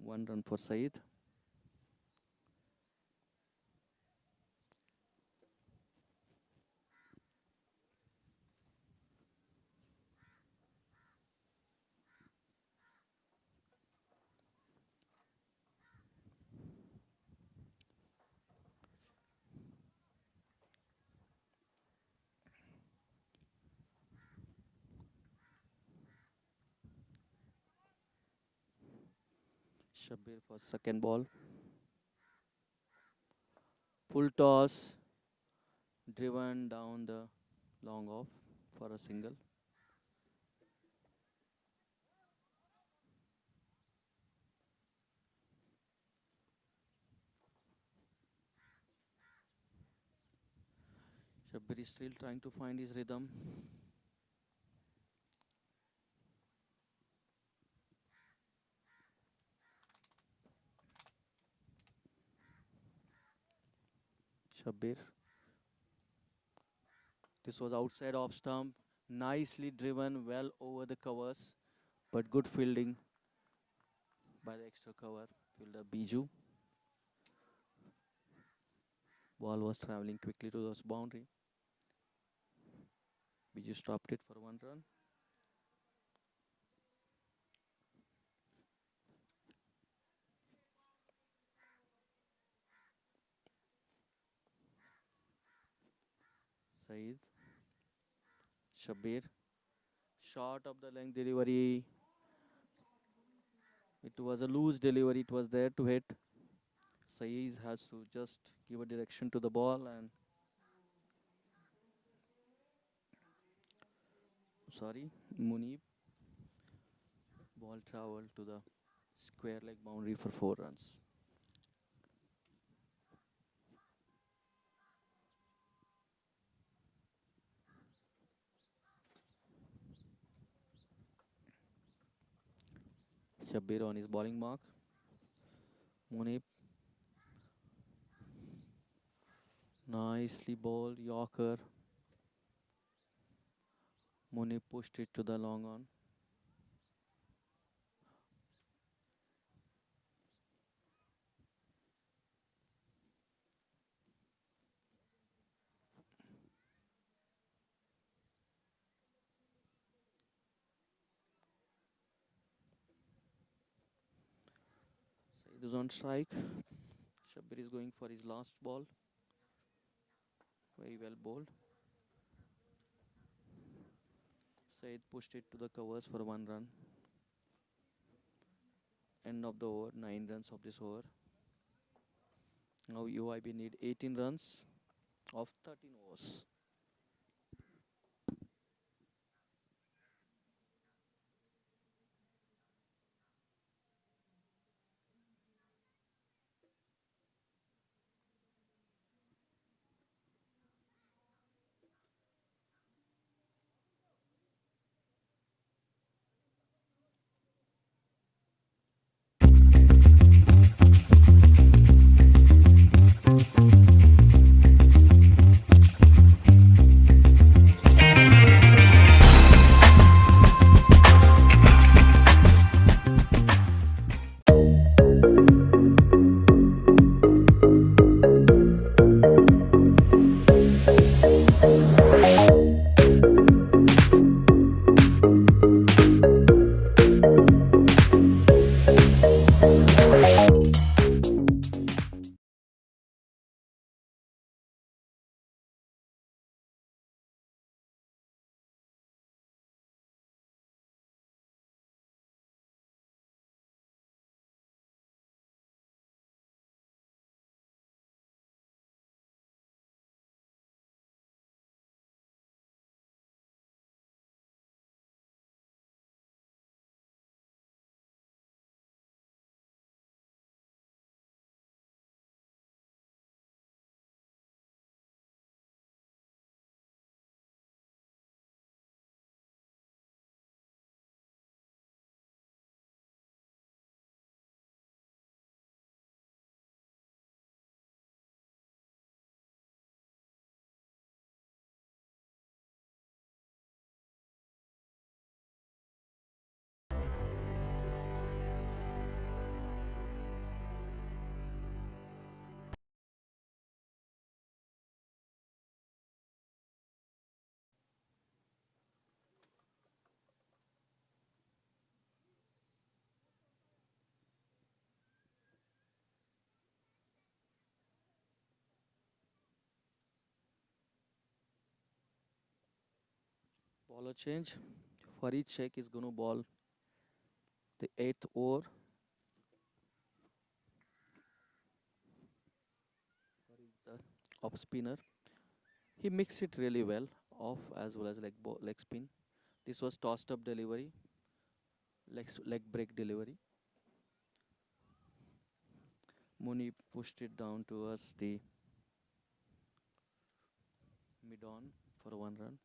1 run for Saeed. Shabbir for second ball. Full toss. Driven down the long off for a single. Shabbir is still trying to find his rhythm. Shabbir. This was outside off stump. Nicely driven, well over the covers. But good fielding by the extra cover fielder Biju. Ball was traveling quickly to this boundary. Biju stopped it for 1 run. Saeed. Shabbir. Short of the length delivery. It was a loose delivery. It was there to hit. Saeed has to just give a direction to the ball and Munib. Ball traveled to the square leg boundary for 4 runs. Shabbir on his bowling mark. Munib. Nicely bowled Yorker. Munib pushed it to the long on. Saeed is on strike. Shabbir is going for his last ball. Very well bowled. Saeed pushed it to the covers for 1 run. End of the over, 9 runs of this over. Now UIB need 18 runs of 13 overs. Bowler change. Farid Sheikh is going to ball the 8th over. Farid's a off spinner. He mixed it really well, off as well as leg spin. This was tossed up delivery, leg break delivery. Muni pushed it down towards the mid on for 1 run.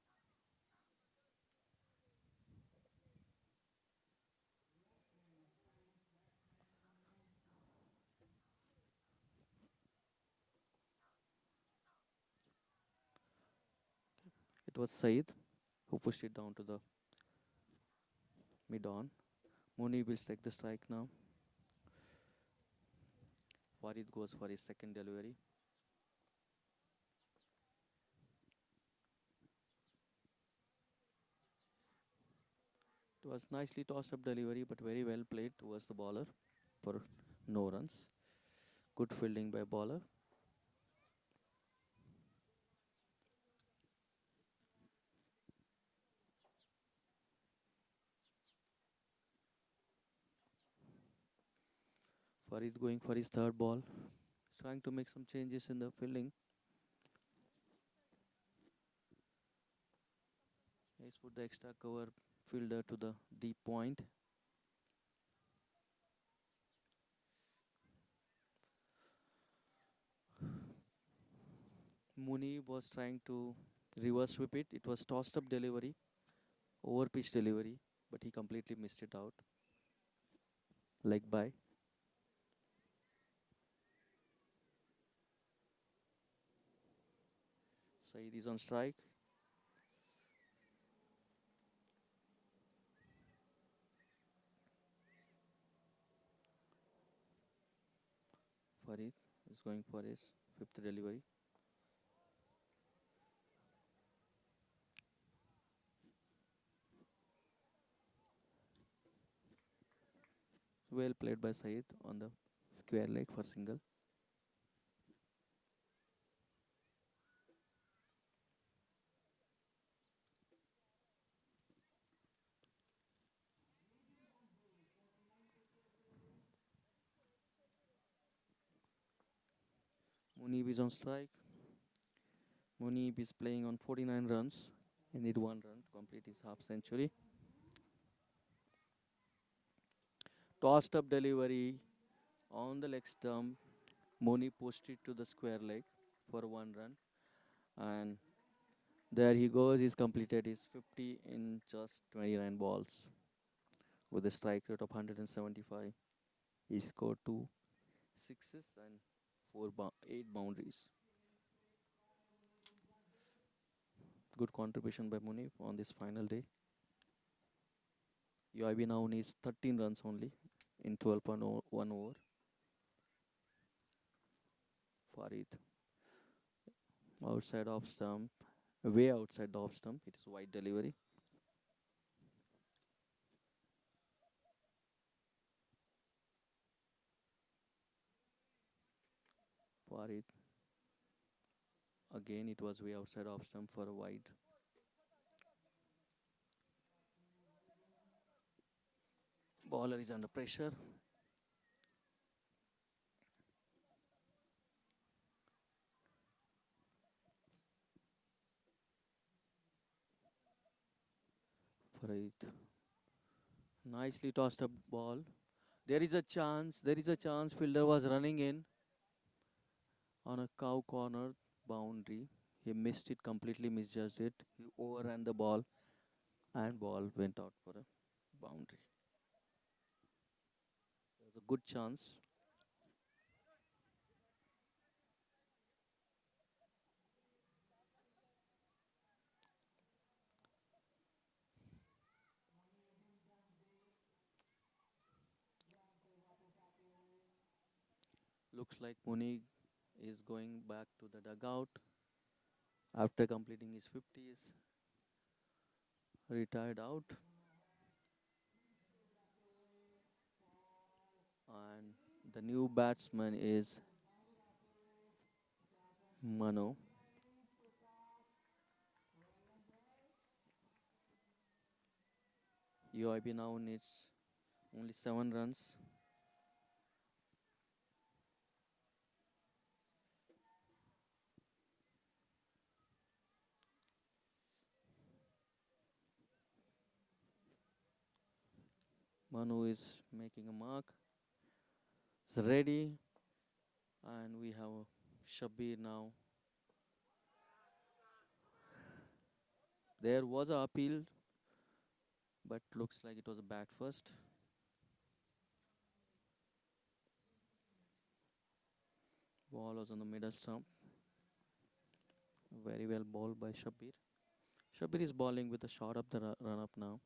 It was Saeed who pushed it down to the mid on. Muni will take the strike now. Farid goes for his second delivery. It was nicely tossed up delivery, but very well played towards the bowler for no runs. Good fielding by bowler. Farid going for his third ball. Trying to make some changes in the fielding. He's put the extra cover fielder to the deep point. Muni was trying to reverse sweep it. It was tossed up delivery, over pitch delivery, but he completely missed it out. Leg by. Saeed is on strike. Farid is going for his fifth delivery. Well played by Saeed on the square leg for single. Munib is on strike. Munib is playing on 49 runs. He need 1 run to complete his half century. Tossed up delivery on the leg stump. Moni pushed it to the square leg for 1 run. And there he goes. He's completed his 50 in just 29 balls. With a strike rate of 175. He scored 2 sixes and 8 boundaries. Good contribution by Munif on this final day. UIB now needs 13 runs only in 12.1 over. Farid outside off stump, way outside the off stump. It is wide delivery. Farid again, it was way outside off stump for a wide. Bowler is under pressure. Farid. Nicely tossed up ball. There is a chance. Fielder was running in on a cow corner boundary. He missed it, completely misjudged it. He overran the ball and ball went out for a boundary. There's a good chance. Looks like Muni is going back to the dugout after completing his 50s. Retired out. And the new batsman is Mano. UIB now needs only 7 runs. Manu is making a mark. Is ready. And we have Shabir now. There was an appeal, but looks like it was a bat first. Ball was on the middle stump. Very well bowled by Shabir. Shabir is bowling with a shot up the run up now.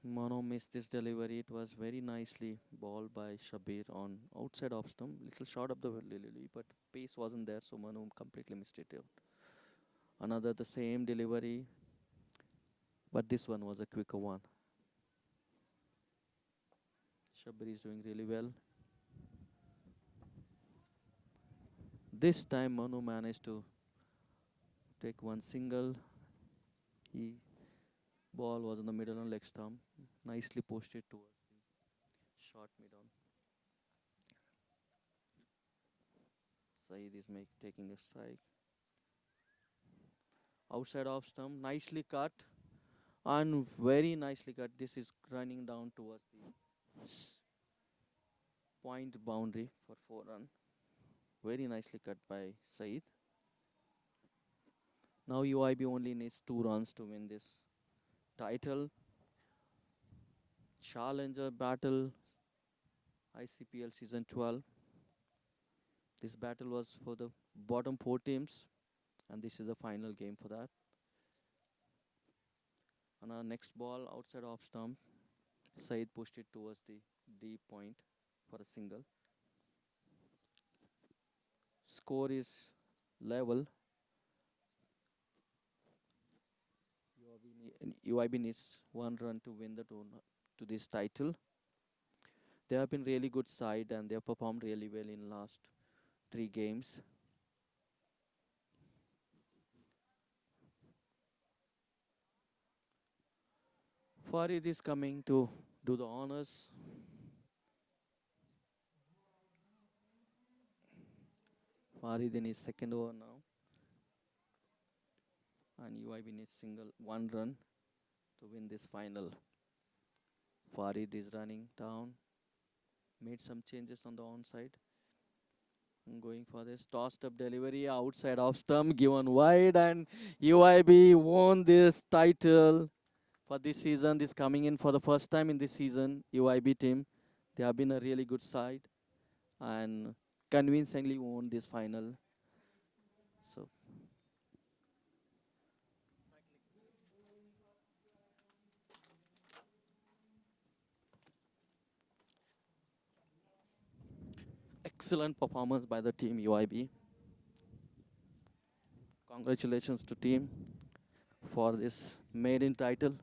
Mano missed this delivery. It was very nicely bowled by Shabir on outside off stump. Little short up the lily, but pace wasn't there, so Manu completely missed it out. Another the same delivery, but this one was a quicker one. Shabir is doing really well. This time Manu managed to take one single. He ball was in the middle on leg stump. Nicely posted towards the short mid on. Saeed is taking a strike. Outside off stump, nicely cut. And very nicely cut. This is running down towards the point boundary for 4 run. Very nicely cut by Saeed. Now UIB only needs 2 runs to win this title. Challenger battle, ICPL season 12. This battle was for the bottom 4 teams, and this is the final game for that. On our next ball, outside off stump, Saeed pushed it towards the deep point for a single. Score is level. UIB needs 1 run to win the to this title. They have been really good side and they have performed really well in last 3 games. Farid is coming to do the honors. Farid in his second over now. And UIB needs 1 run to win this final. Farid is running down. Made some changes on the onside. Going for this tossed up delivery outside off stump, given wide, and UIB won this title for this season. This coming in for the first time in this season. UIB team, they have been a really good side and convincingly won this final. So excellent performance by the team UIB. Congratulations to team for this maiden title.